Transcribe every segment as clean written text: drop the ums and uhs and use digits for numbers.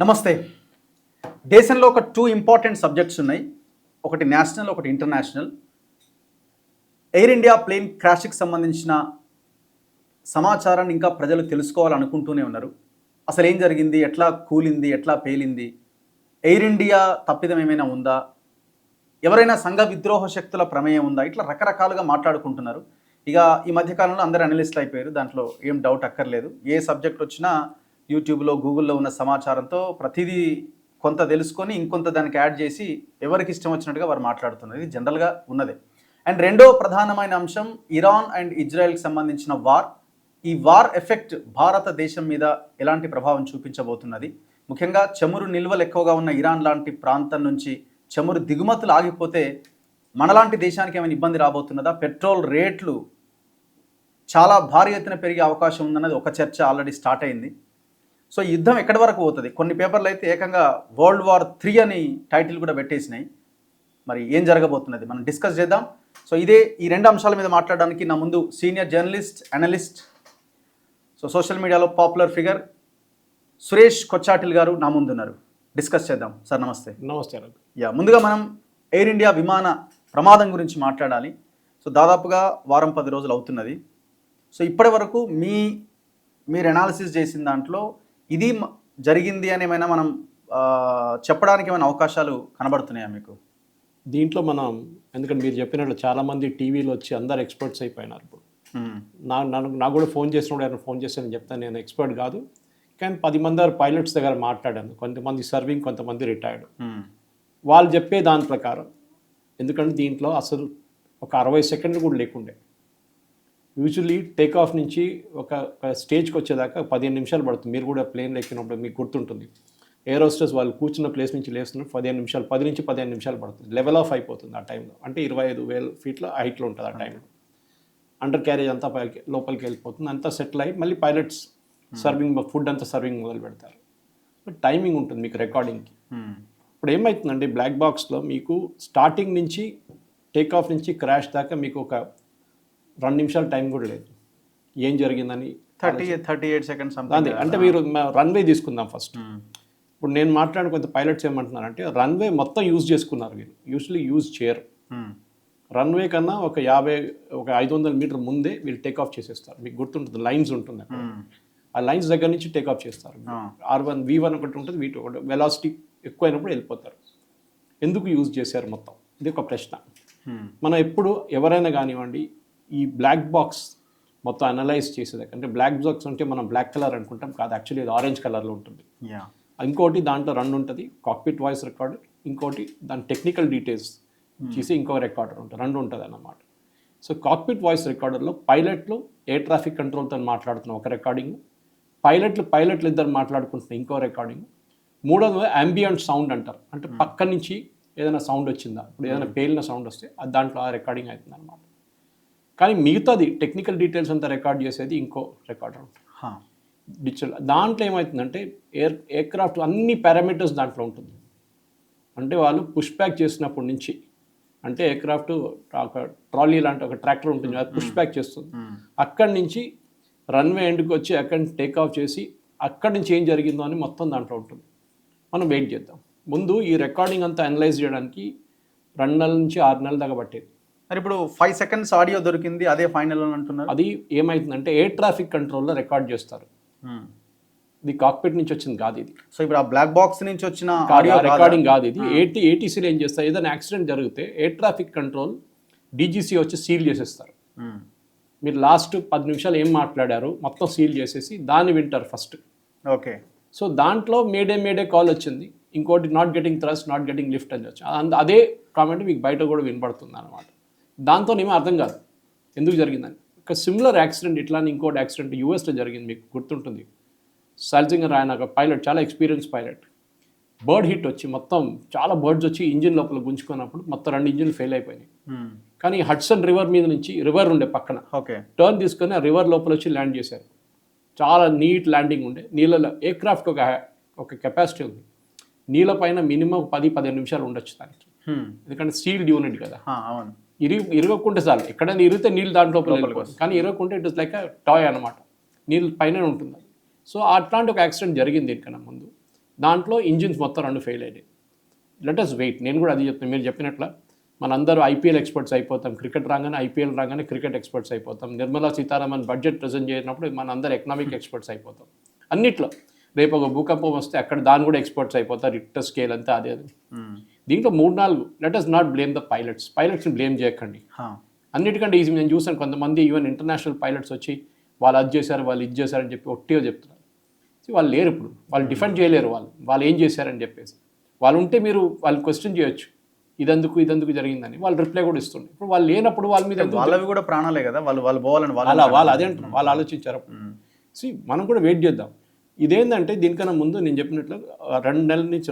నమస్తే. దేశంలో ఒక 2 ఇంపార్టెంట్ సబ్జెక్ట్స్ ఉన్నాయి. ఒకటి నేషనల్, ఒకటి ఇంటర్నేషనల్. ఎయిర్ ఇండియా ప్లేన్ క్రాష్కి సంబంధించిన సమాచారాన్ని ఇంకా ప్రజలు తెలుసుకోవాలనుకుంటూనే ఉన్నారు. అసలు ఏం జరిగింది, ఎట్లా కూలింది, ఎట్లా పేలింది, ఎయిర్ ఇండియా తప్పిదం ఏమైనా ఉందా, ఎవరైనా సంఘ విద్రోహ శక్తుల ప్రమేయం ఉందా, ఇట్లా రకరకాలుగా మాట్లాడుకుంటున్నారు. ఇక ఈ మధ్యకాలంలో అందరు అనలిస్టులు అయిపోయారు, దాంట్లో ఏం డౌట్ అక్కర్లేదు. ఏ సబ్జెక్ట్ వచ్చినా యూట్యూబ్లో, గూగుల్లో ఉన్న సమాచారంతో ప్రతిదీ కొంత తెలుసుకొని ఇంకొంత దానికి యాడ్ చేసి ఎవరికి ఇష్టం వచ్చినట్టుగా వారు మాట్లాడుతున్నారు. ఇది జనరల్గా ఉన్నదే. అండ్ రెండో ప్రధానమైన అంశం ఇరాన్ అండ్ ఇజ్రాయెల్కి సంబంధించిన వార్. ఈ వార్ ఎఫెక్ట్ భారతదేశం మీద ఎలాంటి ప్రభావం చూపించబోతున్నది, ముఖ్యంగా చమురు నిల్వలు ఎక్కువగా ఉన్న ఇరాన్ లాంటి ప్రాంతం నుంచి చమురు దిగుమతులు ఆగిపోతే మనలాంటి దేశానికి ఏమైనా ఇబ్బంది రాబోతున్నదా, పెట్రోల్ రేట్లు చాలా భారీ ఎత్తున పెరిగే అవకాశం ఉందన్నది ఒక చర్చ ఆల్రెడీ స్టార్ట్ అయింది. సో ఈ యుద్ధం ఎక్కడి వరకు పోతుంది, కొన్ని పేపర్లు అయితే ఏకంగా వరల్డ్ వార్ 3 అని టైటిల్ కూడా పెట్టేసినాయి. మరి ఏం జరగబోతున్నది మనం డిస్కస్ చేద్దాం. సో ఈ రెండు అంశాల మీద మాట్లాడడానికి నా ముందు senior journalist, analyst, so social మీడియాలో పాపులర్ ఫిగర్ సురేష్ కొచ్చాటిల్ గారు నా ముందు ఉన్నారు. డిస్కస్ చేద్దాం. సార్ నమస్తే. నమస్తే. ముందుగా మనం ఎయిర్ ఇండియా విమాన ప్రమాదం గురించి మాట్లాడాలి. సో దాదాపుగా వారం 10 రోజులు అవుతున్నది. సో ఇప్పటి వరకు మీరు అనాలిసిస్ చేసిన దాంట్లో ఇది జరిగింది అని ఏమైనా మనం చెప్పడానికి ఏమైనా అవకాశాలు కనబడుతున్నాయా మీకు? దీంట్లో మనం, ఎందుకంటే మీరు చెప్పినట్లు చాలామంది టీవీలో వచ్చి అందరు ఎక్స్పర్ట్స్ అయిపోయినారు. ఇప్పుడు నాకు కూడా ఫోన్ చేసినప్పుడు ఎవరైనా ఫోన్ చేస్తానని చెప్తాను, నేను ఎక్స్పర్ట్ కాదు, కానీ 10 మంది పైలట్స్ దగ్గర మాట్లాడాను. కొంతమంది సర్వింగ్, కొంతమంది రిటైర్డ్. వాళ్ళు చెప్పే దాని ప్రకారం, ఎందుకంటే దీంట్లో అసలు ఒక 60 సెకండ్లు కూడా లేకుండే. యూజువల్లీ టేక్ ఆఫ్ నుంచి ఒక స్టేజ్కి వచ్చేదాకా 15 నిమిషాలు పడుతుంది. మీరు కూడా ప్లేన్లో ఎక్కినప్పుడు మీకు గుర్తుంటుంది, ఎయిర్ హోస్టెస్ వాళ్ళు కూర్చున్న ప్లేస్ నుంచి లేస్తున్నప్పుడు 15 నిమిషాలు, 10 నుంచి 15 నిమిషాలు పడుతుంది. లెవెల్ ఆఫ్ అయిపోతుంది ఆ టైంలో. అంటే 25,000 ఫీట్ల హైట్లో ఉంటుంది ఆ టైంలో. అండర్ క్యారేజ్ అంతా పైకి లోపలికి వెళ్ళిపోతుంది, అంతా సెటిల్ అయ్యి మళ్ళీ పైలట్స్ సర్వింగ్, ఫుడ్ అంతా సర్వింగ్ మొదలు పెడతారు. టైమింగ్ ఉంటుంది మీకు రికార్డింగ్కి. ఇప్పుడు ఏమవుతుందండి, బ్లాక్ బాక్స్లో మీకు స్టార్టింగ్ నుంచి టేక్ ఆఫ్ నుంచి క్రాష్ దాకా మీకు ఒక 2 నిమిషాలు టైం కూడా లేదు. ఏం జరిగిందని 38 సెకండ్స్ అదే. అంటే మీరు రన్వే తీసుకుందాం ఫస్ట్. ఇప్పుడు నేను మాట్లాడిన కొంత పైలట్స్ ఏమంటున్నారంటే రన్వే మొత్తం యూజ్ చేసుకున్నారు. వీళ్ళు యూజువల్లీ యూజ్ చేయరు. రన్వే కన్నా ఒక 500 మీటర్ ముందే వీళ్ళు టేక్ ఆఫ్ చేసేస్తారు. మీకు గుర్తుంటుంది, లైన్స్ ఉంటుంది అక్కడ. ఆ లైన్స్ దగ్గర నుంచి టేక్ ఆఫ్ చేస్తారు. R1 V1 ఒకటి ఉంటుంది, V2 ఒకటి. వెలాసిటీ ఎక్కువైనప్పుడు వెళ్ళిపోతారు. ఎందుకు యూజ్ చేశారు మొత్తం, ఇది ఒక ప్రశ్న. మనం ఎప్పుడు ఎవరైనా కానివ్వండి, ఈ బ్లాక్ బాక్స్ మొత్తం అనలైజ్ చేసేదాకా, అంటే బ్లాక్ బాక్స్ అంటే మనం బ్లాక్ కలర్ అనుకుంటాం, కాదు, యాక్చువల్లీ ఇది ఆరెంజ్ కలర్లో ఉంటుంది. ఇంకోటి దాంట్లో 2 ఉంటుంది, కాక్పిట్ వాయిస్ రికార్డర్, ఇంకోటి దాని టెక్నికల్ డీటెయిల్స్ చేసి ఇంకో రికార్డర్ ఉంటుంది, 2 ఉంటుంది అన్నమాట. సో కాక్పిట్ వాయిస్ రికార్డర్లో పైలట్లు ఎయిర్ ట్రాఫిక్ కంట్రోల్తో మాట్లాడుతున్న ఒక రికార్డింగ్, పైలట్లు ఇద్దరు మాట్లాడుకుంటున్న ఇంకో రికార్డింగ్, మూడోది అంబియంట్ సౌండ్ అంటారు. అంటే పక్క నుంచి ఏదైనా సౌండ్ వచ్చిందా, ఇప్పుడు ఏదైనా పేలిన సౌండ్ వస్తే అది దాంట్లో ఆ రికార్డింగ్ అవుతుంది అనమాట. కానీ మిగతాది టెక్నికల్ డీటెయిల్స్ అంతా రికార్డ్ చేసేది ఇంకో రికార్డర్ ఉంటుంది, డిజిటల్. దాంట్లో ఏమవుతుందంటే ఎయిర్క్రాఫ్ట్ అన్ని పారామీటర్స్ దాంట్లో ఉంటుంది. అంటే వాళ్ళు పుష్ బ్యాక్ చేసినప్పటి నుంచి, అంటే ఎయిర్క్రాఫ్ట్ ఒక ట్రాలీ లాంటి ఒక ట్రాక్టర్ ఉంటుంది, అది పుష్ బ్యాక్ చేస్తుంది. అక్కడి నుంచి రన్వే ఎండ్కి వచ్చి అక్కడి నుంచి టేక్ ఆఫ్ చేసి అక్కడి నుంచి ఏం జరిగిందో అని మొత్తం దాంట్లో ఉంటుంది. మనం వెయిట్ చేద్దాం. ముందు ఈ రికార్డింగ్ అంతా అనలైజ్ చేయడానికి 2 నెలల నుంచి 6 నెలల దాకా పట్టేది. మరి ఇప్పుడు 5 సెకండ్స్ ఆడియో దొరికింది, అదే ఫైనల్ అని అంటున్నారు. అది ఏమైతుందంటే ఎయిర్ ట్రాఫిక్ కంట్రోల్లో రికార్డ్ చేస్తారు. ఇది కాక్పిట్ నుంచి వచ్చింది కాదు ఇది. సో ఇప్పుడు ఆ బ్లాక్ బాక్స్ నుంచి వచ్చిన ఆడియో రికార్డింగ్ కాదు ఇది. ఏటీసీలో ఏం చేస్తారు, ఏదైనా యాక్సిడెంట్ జరిగితే ఎయిర్ ట్రాఫిక్ కంట్రోల్ డీజీసీ వచ్చి సీల్ చేసేస్తారు. మీరు లాస్ట్ 10 నిమిషాలు ఏం మాట్లాడారు మొత్తం సీల్ చేసేసి దాన్ని వింటారు ఫస్ట్. ఓకే. సో దాంట్లో మేడే కాల్ వచ్చింది, ఇంకోటి not getting thrust, not getting lift అని వచ్చింది. అదే కామెంట్ మీకు బయట కూడా వినపడుతుంది అనమాట. దాంతో ఏమో అర్థం కాదు ఎందుకు జరిగిందని. ఒక సిమిలర్ యాక్సిడెంట్, ఇట్లానే ఇంకోటి యాక్సిడెంట్ యూఎస్లో జరిగింది, మీకు గుర్తుంటుంది. సాల్జింగర్ ఆయన ఒక పైలట్, చాలా ఎక్స్పీరియన్స్ పైలట్, బర్డ్ హిట్ వచ్చి మొత్తం చాలా బర్డ్స్ వచ్చి ఇంజిన్ లోపల గుంజుకున్నప్పుడు మొత్తం 2 ఇంజిన్లు ఫెయిల్ అయిపోయినాయి. కానీ హడ్సన్ రివర్ మీద నుంచి, రివర్ ఉండే పక్కన, టర్న్ తీసుకొని ఆ రివర్ లోపల వచ్చి ల్యాండ్ చేశారు. చాలా నీట్ ల్యాండింగ్ ఉండే. నీళ్ళలో ఎయిర్క్రాఫ్ట్ ఒక కెపాసిటీ ఉంది, నీళ్ళ పైన మినిమం 10-15 నిమిషాలు ఉండొచ్చు దానికి. ఎందుకంటే సీల్డ్ యూనిట్ కదా, ఇరగకుంటే చాలు. ఎక్కడైనా ఇరిగితే నీళ్ళు దాంట్లో వెళ్ళిపోతుంది, కానీ ఇరగకుంటే ఇట్ ఇస్ లైక్ టాయ్ అనమాట, నీళ్ళు పైన ఉంటుంది. సో అట్లాంటి ఒక యాక్సిడెంట్ జరిగింది దీనికన్నా ముందు. దాంట్లో ఇంజిన్స్ మొత్తం 2 ఫెయిల్ అయినాయి. Let us wait. నేను కూడా అది చెప్తాను, మీరు చెప్పినట్ల మనందరూ ఐపీఎల్ ఎక్స్పర్ట్స్ అయిపోతాం, క్రికెట్ రాగానే ఐపీఎల్ రాగానే క్రికెట్ ఎక్స్పర్ట్స్ అయిపోతాం, నిర్మలా సీతారామన్ బడ్జెట్ ప్రజెంట్ చేసినప్పుడు మన అందరూ ఎకనామిక్ ఎక్స్పర్ట్స్ అయిపోతాం అన్నిట్లో. రేపు ఒక భూకంపం వస్తే అక్కడ దాని కూడా ఎక్స్పర్ట్స్ అయిపోతారు, రిక్టర్ స్కేల్ అంతా అదే. దీంట్లో 3-4 let us not blame the పైలట్స్ని బ్లేమ్ చేయకండి. అన్నిటికంటే ఈజీ నేను చూసాను కొంతమంది ఈవెన్ ఇంటర్నేషనల్ పైలట్స్ వచ్చి వాళ్ళు అది చేశారు వాళ్ళు ఇది చేశారని చెప్పి ఒట్టిగా చెప్తున్నారు. వాళ్ళు లేరు ఇప్పుడు, వాళ్ళు డిఫెండ్ చేయలేరు వాళ్ళు ఏం చేశారని చెప్పేసి. వాళ్ళు ఉంటే మీరు వాళ్ళు క్వశ్చన్ చేయొచ్చు, ఇదందుకు జరిగిందని, వాళ్ళు రిప్లై కూడా ఇస్తుండే. ఇప్పుడు వాళ్ళు లేనప్పుడు వాళ్ళ మీద వాళ్ళవి కూడా ప్రాణాలే కదా, వాళ్ళు పోవాలని వాళ్ళు అదే అంటారు, వాళ్ళు ఆలోచించారు. మనం కూడా వెయిట్ చేద్దాం. ఇదేంటంటే దీనికన్నా ముందు నేను చెప్పినట్లు 2 నెలల నుంచి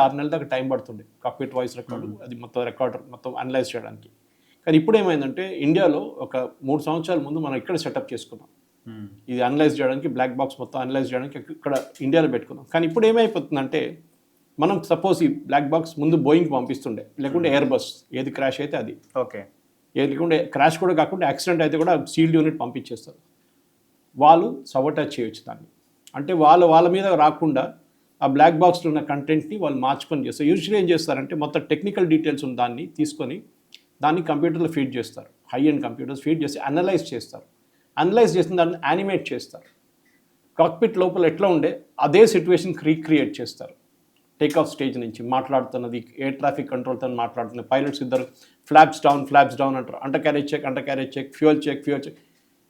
6 నెలల దాకా టైం పడుతుంది కాక్పిట్ వాయిస్ రికార్డు అది రికార్డర్ మొత్తం అనలైజ్ చేయడానికి. కానీ ఇప్పుడు ఏమైందంటే ఇండియాలో ఒక 3 సంవత్సరాల ముందు మనం ఇక్కడ సెటప్ చేసుకున్నాం ఇది అనలైజ్ చేయడానికి, బ్లాక్ బాక్స్ మొత్తం అనలైజ్ చేయడానికి ఇక్కడ ఇండియాలో పెట్టుకున్నాం. కానీ ఇప్పుడు ఏమైపోతుందంటే మనం సపోజ్ ఈ బ్లాక్ బాక్స్ ముందు బోయింగ్ పంపిస్తుండే, లేకుంటే ఎయిర్ బస్, ఏది క్రాష్ అయితే అది, ఓకే, ఏది లేకుంటే క్రాష్ కూడా కాకుండా యాక్సిడెంట్ అయితే కూడా సీల్డ్ యూనిట్ పంపించేస్తారు. వాళ్ళు సబోటాజ్ చేయొచ్చు దాన్ని. అంటే వాళ్ళ మీద రాకుండా ఆ బ్లాక్ బాక్స్లో ఉన్న కంటెంట్ని వాళ్ళు మార్చుకొని చేస్తారు. యూజువల్లీ ఏం చేస్తారంటే మొత్తం టెక్నికల్ డీటెయిల్స్ ఉన్న దాన్ని తీసుకొని దాన్ని కంప్యూటర్లో ఫీడ్ చేస్తారు, హై అండ్ కంప్యూటర్స్ ఫీడ్ చేసి అనలైజ్ చేస్తారు. అనలైజ్ చేసిన దాన్ని యానిమేట్ చేస్తారు. కాక్పిట్ లోపల ఎట్లా ఉండే అదే సిచ్యువేషన్ రీక్రియేట్ చేస్తారు. టేక్ ఆఫ్ స్టేజ్ నుంచి మాట్లాడుతున్నది ఎయిర్ ట్రాఫిక్ కంట్రోల్తో మాట్లాడుతున్నది, పైలట్స్ ఇద్దరు ఫ్లాప్స్ డౌన్ అంటారు, undercarriage check, fuel check.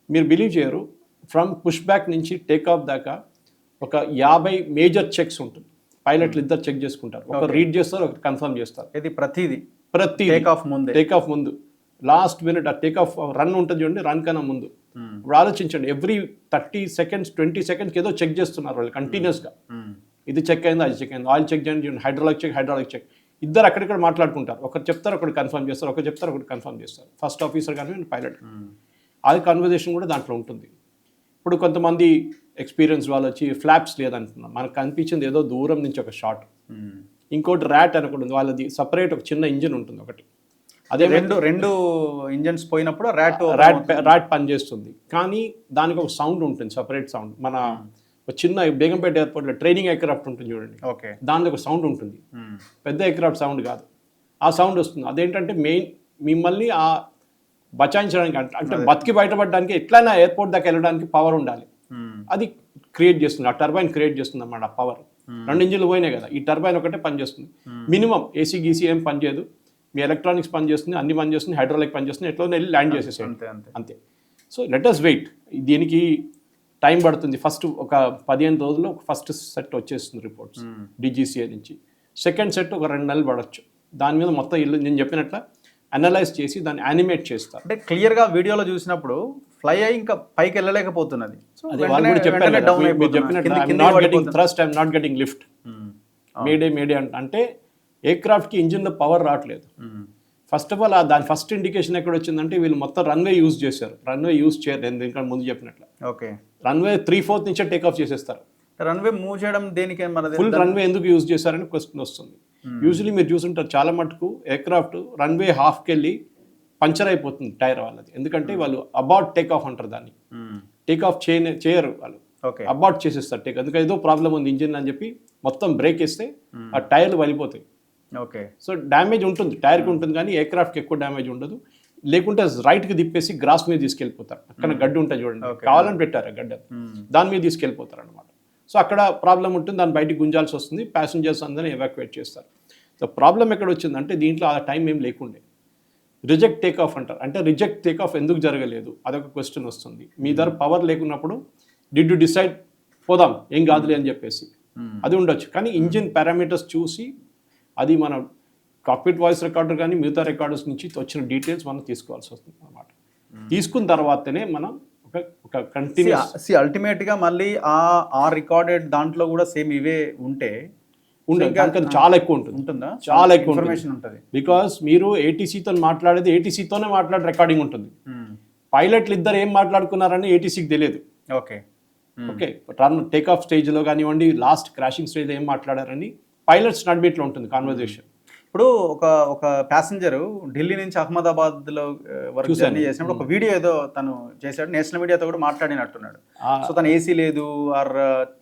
మీరు బిలీవ్ చేయరు, ఫ్రమ్ పుష్ బ్యాక్ నుంచి టేక్ ఆఫ్ దాకా ఒక 50 మేజర్ చెక్స్ ఉంటుంది. పైలట్లు ఇద్దరు చెక్ చేసుకుంటారు, ఒకరు రీడ్ చేస్తారు, ఒకరు కన్ఫర్మ్ చేస్తారు. ఇది ప్రతి టేక్ ఆఫ్ ముందు లాస్ట్ మినిట్ ఆ టేక్ ఆఫ్ రన్ ఉంటుంది చూడండి, రన్ కన్నా ముందు. ఇప్పుడు ఆలోచించండి, ఎవ్రీ 30 seconds 20 seconds ఏదో చెక్ చేస్తున్నారు వాళ్ళు కంటిన్యూస్గా. ఇది చెక్ అయింది, అది చెక్ అయింది, ఆయిల్ చెక్ చేయండి, హైడ్రాలిక్ చెక్. ఇద్దరు అక్కడిక్కడ మాట్లాడుకుంటారు, ఒకరు చెప్తారు, ఒకటి కన్ఫర్మ్ చేస్తారు, ఒకరు చెప్తారు, ఒకటి కన్ఫర్మ్ చేస్తారు. ఫస్ట్ ఆఫీసర్ కానీ పైలట్, అది కన్వర్జేషన్ కూడా దాంట్లో ఉంటుంది. ఇప్పుడు కొంతమంది ఎక్స్పీరియన్స్ వాళ్ళు వచ్చి ఫ్లాప్స్ లేదంటున్నాం, మనకు కనిపించింది ఏదో దూరం నుంచి ఒక షాట్. ఇంకోటి ర్యాట్ అనుకుంటుంది, వాళ్ళది సపరేట్ ఒక చిన్న ఇంజిన్ ఉంటుంది ఒకటి, అదే రెండు ఇంజన్స్ పోయినప్పుడు ర్యాట్ పనిచేస్తుంది. కానీ దానికి ఒక సౌండ్ ఉంటుంది, సపరేట్ సౌండ్. మన ఒక చిన్న బేగంపేట ఎయిర్పోర్ట్లో ట్రైనింగ్ ఎయిర్క్రాఫ్ట్ ఉంటుంది చూడండి, దానికి ఒక సౌండ్ ఉంటుంది, పెద్ద ఎయిర్క్రాఫ్ట్ సౌండ్ కాదు, ఆ సౌండ్ వస్తుంది. అదేంటంటే మెయిన్ మిమ్మల్ని ఆ బచాయించడానికి, అంటే బతికి బయటపడడానికి ఎట్లయినా ఎయిర్పోర్ట్ దాకా వెళ్ళడానికి పవర్ ఉండాలి, అది క్రియేట్ చేస్తుంది, ఆ టర్బైన్ క్రియేట్ చేస్తుంది అన్నమాట. ఆ పవర్ 2 ఇంజిన్లు పోయినాయి కదా, ఈ టర్బైన్ ఒకటే పనిచేస్తుంది. మినిమం ఏసీ గీసీ ఏం పనిచేయదు, మీ ఎలక్ట్రానిక్స్ పనిచేస్తుంది, అన్ని పనిచేస్తుంది, హైడ్రాలిక్ పనిచేస్తుంది, ఎట్లా వెళ్ళి ల్యాండ్ చేసేసేయండి అంతే. సో లెట్ అస్ వెయిట్, దీనికి టైం పడుతుంది. ఫస్ట్ ఒక 15 రోజుల్లో ఫస్ట్ సెట్ వచ్చేస్తుంది రిపోర్ట్స్ డిజిసిఏ నుంచి. సెకండ్ సెట్ ఒక 2 నెలలు పడవచ్చు. దాని మీద మొత్తం నేను చెప్పినట్ల అనలైజ్ చేసి దాన్ని యానిమేట్ చేస్తారు. అంటే క్లియర్గా వీడియోలో చూసినప్పుడు ఫ్లై అయ్యి ఇంకా పైకి వెళ్ళలేకపోతున్నది. అదే వాళ్ళు కూడా చెప్పారు, I'm not getting lift, mayday అంటే ఎయిర్క్రాఫ్ట్కి ఇంజిన్లో పవర్ రావట్లేదు. ఫస్ట్ ఆఫ్ ఆల్ దాని ఫస్ట్ ఇండికేషన్ ఎక్కడ వచ్చిందంటే వీళ్ళు మొత్తం రన్వే యూజ్ చేశారు. రన్వే యూజ్ చేయరు, నేను ఇంకా ముందు చెప్పినట్లు. ఓకే, రన్వే 3/4 నుంచే టేక్ ఆఫ్ చేసేస్తారు. రన్వే మూవ్ చేయడం దేనికి, ఫుల్ రన్వే ఎందుకు యూజ్ చేశారని క్వశ్చన్ వస్తుంది. యూజువలీ మీరు చూసుంటారు చాలా మటుకు ఎయిర్క్రాఫ్ట్ రన్వే హాఫ్కి వెళ్ళి పంచర్ అయిపోతుంది టైర్ వాళ్ళది, ఎందుకంటే వాళ్ళు అబార్ట్ టేక్ ఆఫ్ అంటారు దాన్ని. టేక్ ఆఫ్ చేయరు వాళ్ళు, అబార్ట్ చేసేస్తారు టేక్, ఎందుకంటే ఏదో ప్రాబ్లం ఉంది ఇంజిన్ అని చెప్పి మొత్తం బ్రేక్ వేస్తే ఆ టైర్లు వెళ్ళిపోతాయి. ఓకే, సో డ్యామేజ్ ఉంటుంది, టైర్కి ఉంటుంది, కానీ ఎయిర్క్రాఫ్ట్కి ఎక్కువ డ్యామేజ్ ఉండదు. లేకుంటే రైట్కి తిప్పేసి గ్రాస్ మీద తీసుకెళ్ళిపోతారు, అక్కడ గడ్డి ఉంటుంది చూడండి, కావాలని పెట్టారు ఆ గడ్డ, దాని మీద తీసుకెళ్ళిపోతారు అనమాట. సో అక్కడ ప్రాబ్లం ఉంటుంది, దాన్ని బయటికి గుంజాల్సి వస్తుంది, ప్యాసింజర్స్ అందరినీ ఎవాక్యుయేట్ చేస్తారు. సో ప్రాబ్లం ఎక్కడ వచ్చిందంటే దీంట్లో ఆ టైం ఏం లేకుండే. రిజెక్ట్ టేక్ ఆఫ్ అంటారు, అంటే రిజెక్ట్ టేక్ ఆఫ్ ఎందుకు జరగలేదు అదొక క్వశ్చన్ వస్తుంది. మీ దగ్గర పవర్ లేకున్నప్పుడు డిడ్ యు డిసైడ్ పోదాం ఏం కాదులే అని చెప్పేసి అది ఉండొచ్చు. కానీ ఇంజిన్ పారామీటర్స్ చూసి అది మన కాక్పిట్ వాయిస్ రికార్డర్ కానీ మిగతా రికార్డర్స్ నుంచి వచ్చిన డీటెయిల్స్ మనం తీసుకోవాల్సి వస్తుంది అన్నమాట. తీసుకున్న తర్వాతనే మనం ఒక కంటిన్యూస్ అల్టిమేట్గా మళ్ళీ ఆ రికార్డెడ్ దాంట్లో కూడా సేమ్ ఇవే ఉంటే ఉండదు, చాలా ఎక్కువ ఉంటుందా, చాలా ఎక్కువ ఇన్ఫర్మేషన్ ఉంటుంది. బికాస్ మీరు ఏటీసీతో మాట్లాడేది ఏటీసీతోనే మాట్లాడే రికార్డింగ్ ఉంటుంది. పైలట్లు ఇద్దరు ఏం మాట్లాడుకున్నారని ఏటీసీకి తెలియదు. ఓకే, రన్ టేక్ ఆఫ్ స్టేజ్లో కానివ్వండి, లాస్ట్ క్రాషింగ్ స్టేజ్లో ఏం మాట్లాడారని పైలట్స్ నడిబిట్లో ఉంటుంది కాన్వర్జేషన్. ఇప్పుడు ఒక ఒక ప్యాసింజర్ ఢిల్లీ నుంచి అహ్మదాబాద్ లో వరకు చూశాను. జర్నీ చేసినప్పుడు ఒక వీడియో ఏదో తను చేశాడు, నేషనల్ మీడియాతో కూడా మాట్లాడినట్టున్నాడు. ఆ, సో తను ఏసీ లేదు ఆర్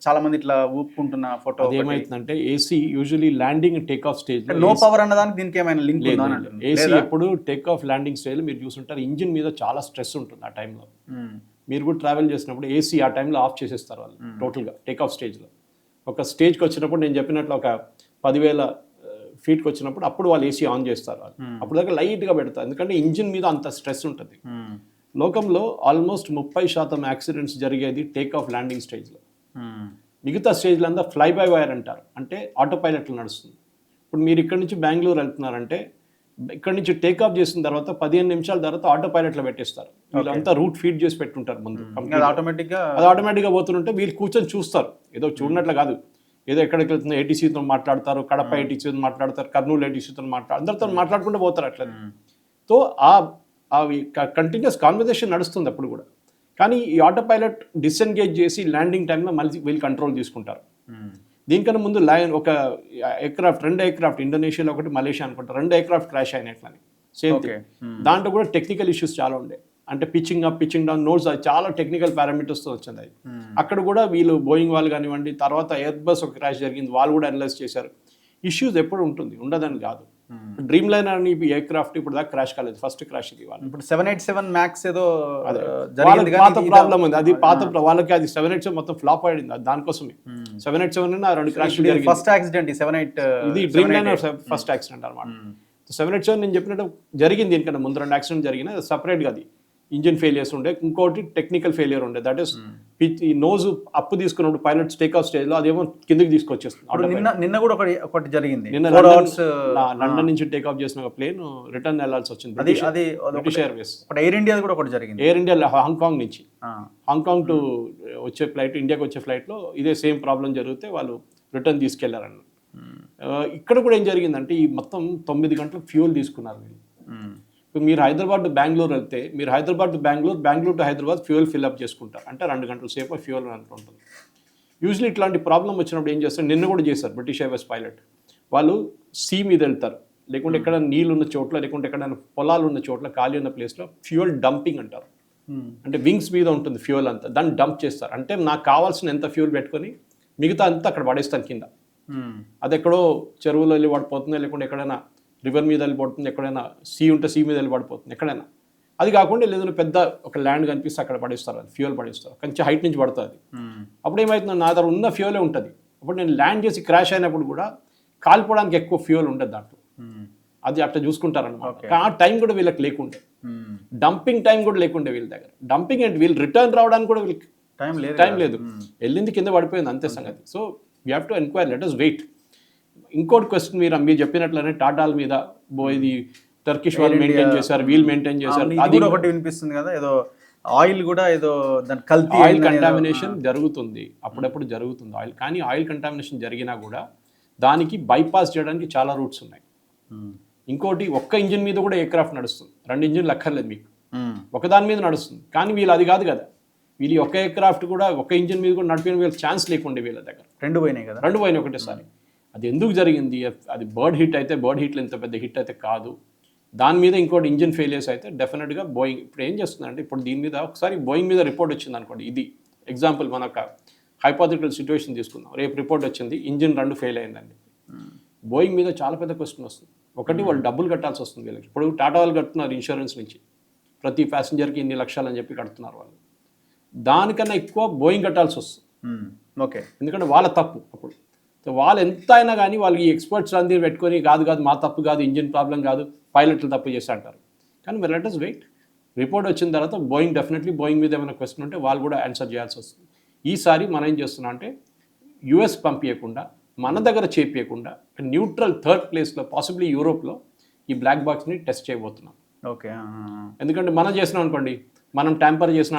చాలా మంది ఇట్లా ఊపుకుంటున్న ఫోటో, అదేమైతుందంటే AC usually landing take off stage no power అన్నదానికి దీనికి ఏమైనా లింక్ ఉందా అని అంటున్నాను. ఏసీ లేదా? ఎప్పుడు టేక్ ఆఫ్ ల్యాండింగ్ స్టేజ్ మీరు చూసుంటారు, ఇంజిన్ మీద చాలా స్ట్రెస్ ఉంటుంది ఆ టైంలో. మ్మ్. మీరు కూడా ట్రావెల్ చేసినప్పుడు ఏసీ ఆ టైంలో ఆఫ్ చేసేస్తారు వాళ్ళు టోటల్గా టేక్ ఆఫ్ స్టేజ్లో. ఒక స్టేజ్కి వచ్చినప్పుడు నేను చెప్పినట్లు ఒక 10,000 ఫీట్కి వచ్చినప్పుడు అప్పుడు వాళ్ళు ఏసీ ఆన్ చేస్తారు వాళ్ళు. అప్పుడు దాకా లైట్గా పెడతారు, ఎందుకంటే ఇంజిన్ మీద అంత స్ట్రెస్ ఉంటుంది. మ్మ్. లోకంలో ఆల్మోస్ట్ 30% యాక్సిడెంట్స్ జరిగేది టేక్ ఆఫ్ ల్యాండింగ్ స్టేజ్లో. మ్మ్. మిగతా స్టేజ్లో అంతా ఫ్లై బై వైర్ అంటారు, అంటే ఆటో పైలట్లు నడుస్తుంది. ఇప్పుడు మీరు ఇక్కడ నుంచి బెంగళూరు వెళ్తున్నారంటే ఇక్కడ నుంచి టేక్ ఆఫ్ చేసిన తర్వాత 15 నిమిషాల తర్వాత ఆటో పైలట్లో పెట్టేస్తారు. వీళ్ళంతా రూట్ ఫీడ్ చేసి పెట్టుంటారు ముందు. అది ఆటోమేటిక్ గా అది ఆటోమేటిక్గా పోతుంటే వీళ్ళు కూర్చొని చూస్తారు, ఏదో చూడనట్లు కాదు, ఏదో ఎక్కడికి వెళ్తుందో ఏటీసీతో మాట్లాడతారు, కడప ఏటీసీతో మాట్లాడతారు, కర్నూలు ఏటీసీతో అందరితో మాట్లాడుకుంటూ పోతారు అట్లా. సో అవి కంటిన్యూస్ కాన్వర్జేషన్ నడుస్తుంది అప్పుడు కూడా. కానీ ఈ ఆటో పైలట్ డిసెంగేజ్ చేసి ల్యాండింగ్ టైంలో మళ్ళీ వీళ్ళు కంట్రోల్ తీసుకుంటారు. దీనికన్నా ముందు ఒక ఎయిర్క్రాఫ్ట్, 2 ఎయిర్క్రాఫ్ట్, ఇండోనేషియాలో ఒకటి, మలేషియా అనుకుంటారు, 2 ఎయిర్క్రాఫ్ట్ క్రాష్ అయినట్లని సేమ్ థింగ్. దాంట్లో కూడా టెక్నికల్ ఇష్యూస్ చాలా ఉండే, అంటే pitching up, pitching down, notes, అది చాలా టెక్నికల్ పారామీటర్స్తో వచ్చింది అది. అక్కడ కూడా వీళ్ళు బోయింగ్ వాళ్ళు కానివ్వండి, తర్వాత ఎయిర్ బస్ ఒక క్రాష్ జరిగింది, వాళ్ళు కూడా అనలైజ్ చేశారు. ఇష్యూస్ ఎప్పుడు ఉంటుంది, ఉండదని కాదు. డ్రీమ్ లైనర్ అని ఎయిర్క్రాఫ్ట్ ఇప్పుడు దాకా క్రాష్ కాలేదు, ఫస్ట్ క్రాష్ ఇది వాళ్ళు. ఇప్పుడు 787 మ్యాక్స్ ఏదో వాళ్ళకి పాత ప్రాబ్లం ఉంది, అది పాత వాళ్ళకి అది 787 మొత్తం ఫ్లాప్ అయింది, దానికోసమే 787 2 క్రాష్ జరిగింది. ఫస్ట్ యాక్సిడెంట్ 78 ఇది డ్రీమ్ లైనర్ ఫస్ట్ యాక్సిడెంట్ అనమాట. 787 నేను చెప్పినట్టు జరిగింది, దీనికన్నా ముందు 2 యాక్సిడెంట్ జరిగినాయి, సపరేట్గా అది ఇంజిన్ ఫెయిలియర్స్ ఉండే, ఇంకోటి టెక్నికల్ ఫెయిలియర్ ఉండే, దట్ ఈస్ ఈ నోజ్ అప్పు తీసుకున్నప్పుడు పైలట్స్ టేక్ ఆఫ్ స్టేజ్లో అదేమో కిందకి తీసుకొచ్చేస్తుంది. నిన్న కూడా ఒకటి జరిగింది, నిన్న లండన్ నుంచి టేక్ ఆఫ్ చేసిన ఒక ప్లేన్ రిటర్న్ వెళ్లాల్సి వచ్చింది, బ్రిటిష్ ఎయిర్వేస్. ఎయిర్ ఇండియా కూడా ఒకటి జరిగింది, ఎయిర్ ఇండియా హాంకాంగ్ నుంచి, హాంకాంగ్ టు వచ్చే ఫ్లైట్, ఇండియాకి వచ్చే ఫ్లైట్లో ఇదే సేమ్ ప్రాబ్లం జరిగితే వాళ్ళు రిటర్న్ తీసుకెళ్లారన్న. ఇక్కడ కూడా ఏం జరిగిందంటే ఈ మొత్తం 9 గంటలు ఫ్యూల్ తీసుకున్నారు వీళ్ళు. ఇప్పుడు మీరు హైదరాబాద్ టు బెంగళూరు వెళ్తే, మీరు Hyderabad to Bengaluru, Bengaluru to Hyderabad fuel fill up చేసుకుంటారు, అంటే 2 గంటల సేపు ఫ్యూయల్ అంటూ ఉంటుంది. యూజువల్లీ ఇట్లాంటి ప్రాబ్లం వచ్చినప్పుడు ఏం చేస్తారు, నిన్న కూడా చేశారు బ్రిటిష్ ఎయిర్వేస్ పైలట్. వాళ్ళు సీ మీద వెళ్తారు, లేకుంటే ఎక్కడ నీళ్ళు ఉన్న చోట్ల, లేకుంటే ఎక్కడైనా పొలాలు ఉన్న చోట్ల, ఖాళీ ఉన్న ప్లేస్లో ఫ్యూయల్ డంపింగ్ అంటారు. అంటే వింగ్స్ మీద ఉంటుంది ఫ్యూయల్ అంతా, దాన్ని డంప్ చేస్తారు. అంటే నాకు కావాల్సిన ఎంత ఫ్యూయల్ పెట్టుకొని మిగతా అంతా అక్కడ పడేస్తాను కింద. అది ఎక్కడో చెరువులో వెళ్ళి పడిపోతుంది, లేకుంటే ఎక్కడైనా రివర్ మీద వెళ్ళి పడుతుంది, ఎక్కడైనా సీ ఉంటే సీ మీద వెళ్ళి పడిపోతుంది ఎక్కడైనా. అది కాకుండా లేదంటే పెద్ద ఒక ల్యాండ్ కనిపిస్తే అక్కడ పడేస్తారు, అది ఫ్యూయల్ పడేస్తారు, కొంచెం హైట్ నుంచి పడుతుంది అది. అప్పుడు ఏమవుతుంది, నా దగ్గర ఉన్న ఫ్యూయలే ఉంటుంది. అప్పుడు నేను ల్యాండ్ చేసి క్రాష్ అయినప్పుడు కూడా కాలిపోవడానికి ఎక్కువ ఫ్యూయల్ ఉండదు దాంట్లో, అది అట్లా చూసుకుంటారనమాట. ఆ టైం కూడా వీళ్ళకి లేకుండే, డంపింగ్ టైం కూడా లేకుండే వీళ్ళ దగ్గర. డంపింగ్ అంటే వీళ్ళు రిటర్న్ రావడానికి కూడా వీళ్ళకి టైం లేదు, వెళ్ళింది కింద పడిపోయింది అంతే సంగతి. So we have to enquire, let us wait. ఇంకోటి క్వశ్చన్ మీరు చెప్పినట్లనే టాటాల మీద ఇది టర్కిష్ వాళ్ళు మెయింటైన్ చేశారు, వీళ్ళు మెయింటైన్ చేశారు, అది ఒకటి వినిపిస్తుంది కదా, ఏదో ఆయిల్ కూడా ఏదో దాని కల్తీ, ఆయిల్ కంటామినేషన్ జరుగుతుంది, అప్పుడప్పుడు జరుగుతుంది ఆయిల్. కానీ ఆయిల్ కంటామినేషన్ జరిగినా కూడా దానికి బైపాస్ చేయడానికి చాలా రూట్స్ ఉన్నాయి. ఇంకోటి ఒక్క ఇంజిన్ మీద కూడా ఎయిర్క్రాఫ్ట్ నడుస్తుంది, 2 ఇంజిన్లు అక్కర్లేదు మీకు, ఒకదాని మీద నడుస్తుంది. కానీ వీళ్ళు అది కాదు కదా, వీళ్ళు ఒక్క ఎయిర్క్రాఫ్ట్ కూడా ఒక్క ఇంజిన్ మీద కూడా నడిపిన వీళ్ళకి ఛాన్స్ లేకుండే వీళ్ళ దగ్గర. 2 పోయినాయి కదా, 2 పోయినాయి ఒకటేసారి. అది ఎందుకు జరిగింది, అది బర్డ్ హిట్ అయితే, బర్డ్ హిట్లో ఇంత పెద్ద హిట్ అయితే కాదు, దాని మీద ఇంకోటి ఇంజిన్ ఫెయిలియర్స్ అయితే డెఫినెట్గా బోయింగ్. ఇప్పుడు ఏం చేస్తుందంటే, ఇప్పుడు దీని మీద ఒకసారి బోయింగ్ మీద రిపోర్ట్ వచ్చింది అనుకోండి, ఇది ఎగ్జాంపుల్, మన ఒక హైపోథెటికల్ సిచ్యువేషన్ తీసుకుందాం, రేపు రిపోర్ట్ వచ్చింది ఇంజిన్ 2 ఫెయిల్ అయిందండి. బోయింగ్ మీద చాలా పెద్ద క్వశ్చన్ వస్తుంది. ఒకటి, వాళ్ళు డబ్బులు కట్టాల్సి వస్తుంది వీళ్ళకి. ఇప్పుడు టాటా వాళ్ళు కడుతున్నారు ఇన్సూరెన్స్ నుంచి, ప్రతి ప్యాసింజర్కి ఇన్ని లక్షలు అని చెప్పి కడుతున్నారు వాళ్ళు, దానికన్నా ఎక్కువ బోయింగ్ కట్టాల్సి వస్తుంది. ఓకే, ఎందుకంటే వాళ్ళ తప్పు. అప్పుడు వాళ్ళు ఎంత అయినా కానీ వాళ్ళకి ఎక్స్పర్ట్స్ అందరూ పెట్టుకొని కాదు మా తప్పు కాదు, ఇంజిన్ ప్రాబ్లం కాదు, పైలట్లు తప్పు చేసి అంటారు. కానీ మీరు లెట్ us వెయిట్, రిపోర్ట్ వచ్చిన తర్వాత బోయింగ్ డెఫినెట్లీ బోయింగ్ మీద ఏమైనా క్వశ్చన్ ఉంటే వాళ్ళు కూడా ఆన్సర్ చేయాల్సి వస్తుంది. ఈసారి మనం ఏం చేస్తున్నాం అంటే, యుఎస్ పంపించకుండా, మన దగ్గర చేపించకుండా, న్యూట్రల్ థర్డ్ ప్లేస్లో, పాసిబ్లీ యూరోప్లో ఈ బ్లాక్ బాక్స్ని టెస్ట్ చేయబోతున్నాం. ఓకే, ఎందుకంటే మనం చేసినాం అనుకోండి, మనం ట్యాంపర్ చేసిన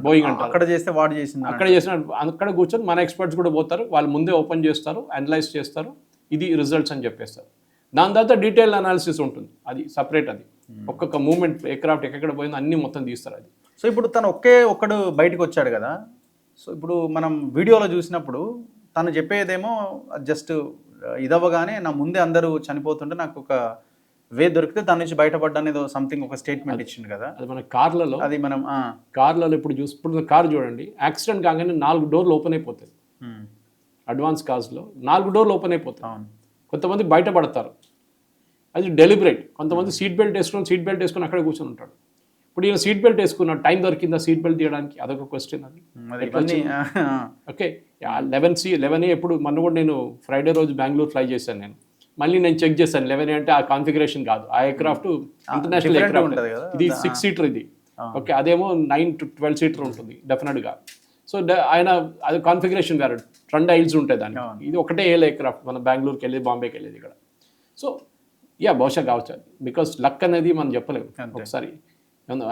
బోయింగ్ అంటారు, అక్కడ చేస్తే వాడు చేసిన, అక్కడ చేసిన, అక్కడ కూర్చొని మన ఎక్స్పర్ట్స్ కూడా పోతారు, వాళ్ళు ముందే ఓపెన్ చేస్తారు, అనలైజ్ చేస్తారు, ఇది రిజల్ట్స్ అని చెప్పేస్తారు. దాని తర్వాత డీటెయిల్ అనాలిసిస్ ఉంటుంది, అది సపరేట్. అది ఒక్కొక్క మూమెంట్ ఎయిర్క్రాఫ్ట్ ఎక్కడ పోయిందో అన్ని మొత్తం తీస్తారు అది. సో ఇప్పుడు తను ఒక్కడు బయటకు వచ్చాడు కదా, సో ఇప్పుడు మనం వీడియోలో చూసినప్పుడు తను చెప్పేదేమో జస్ట్ ఇదవ్వగానే నా ముందే అందరూ చనిపోతుంటే నాకు ఒక వే దొరికితే దాని నుంచి బయటపడ్డా అనేది సంథింగ్ ఒక స్టేట్మెంట్ ఇచ్చింది కదా. అది మన కార్లలో అది మనం కార్లలో ఇప్పుడు కార్ చూడండి, యాక్సిడెంట్ కాగానే 4 డోర్లు ఓపెన్ అయిపోతాయి. అడ్వాన్స్ కార్స్లో 4 డోర్లు ఓపెన్ అయిపోతాయి. కొంతమంది బయటపడతారు, అది డెలిబరేట్. కొంతమంది సీట్ బెల్ట్ వేసుకొని అక్కడే కూర్చొని ఉంటాడు. ఇప్పుడు ఈయన సీట్ బెల్ట్ వేసుకున్నాడు, టైం దొరికిందా సీట్ బెల్ట్ తీయడానికి? అదొక క్వశ్చన్. అది ఓకే 11A ఎప్పుడు మొన్న కూడా నేను ఫ్రైడే రోజు బెంగళూరు ఫ్లై చేశాను. నేను మళ్ళీ నేను చెక్ చేశాను 11A అంటే ఆ కాన్ఫిగరేషన్ కాదు. ఆ ఎయిర్క్రాఫ్ట్ ఇంటర్నేషనల్ ఎయిర్క్రాఫ్ట్, ఇది 6 సీటర్ ఇది. ఓకే, అదేమో 9 to 12 సీటర్ ఉంటుంది డెఫినెట్గా. సో ఆయన అది కాన్ఫిగరేషన్ వేరే, 2 ఐల్స్ ఉంటాయి దానికి. ఇది ఒకటే ఎయిర్క్రాఫ్ట్, మన బెంగళూరుకి వెళ్ళేది, బాంబేకి వెళ్ళేది ఇక్కడ. సో బహుశా కావచ్చు, బికాస్ లక్ అనేది మనం చెప్పలేము. ఒకసారి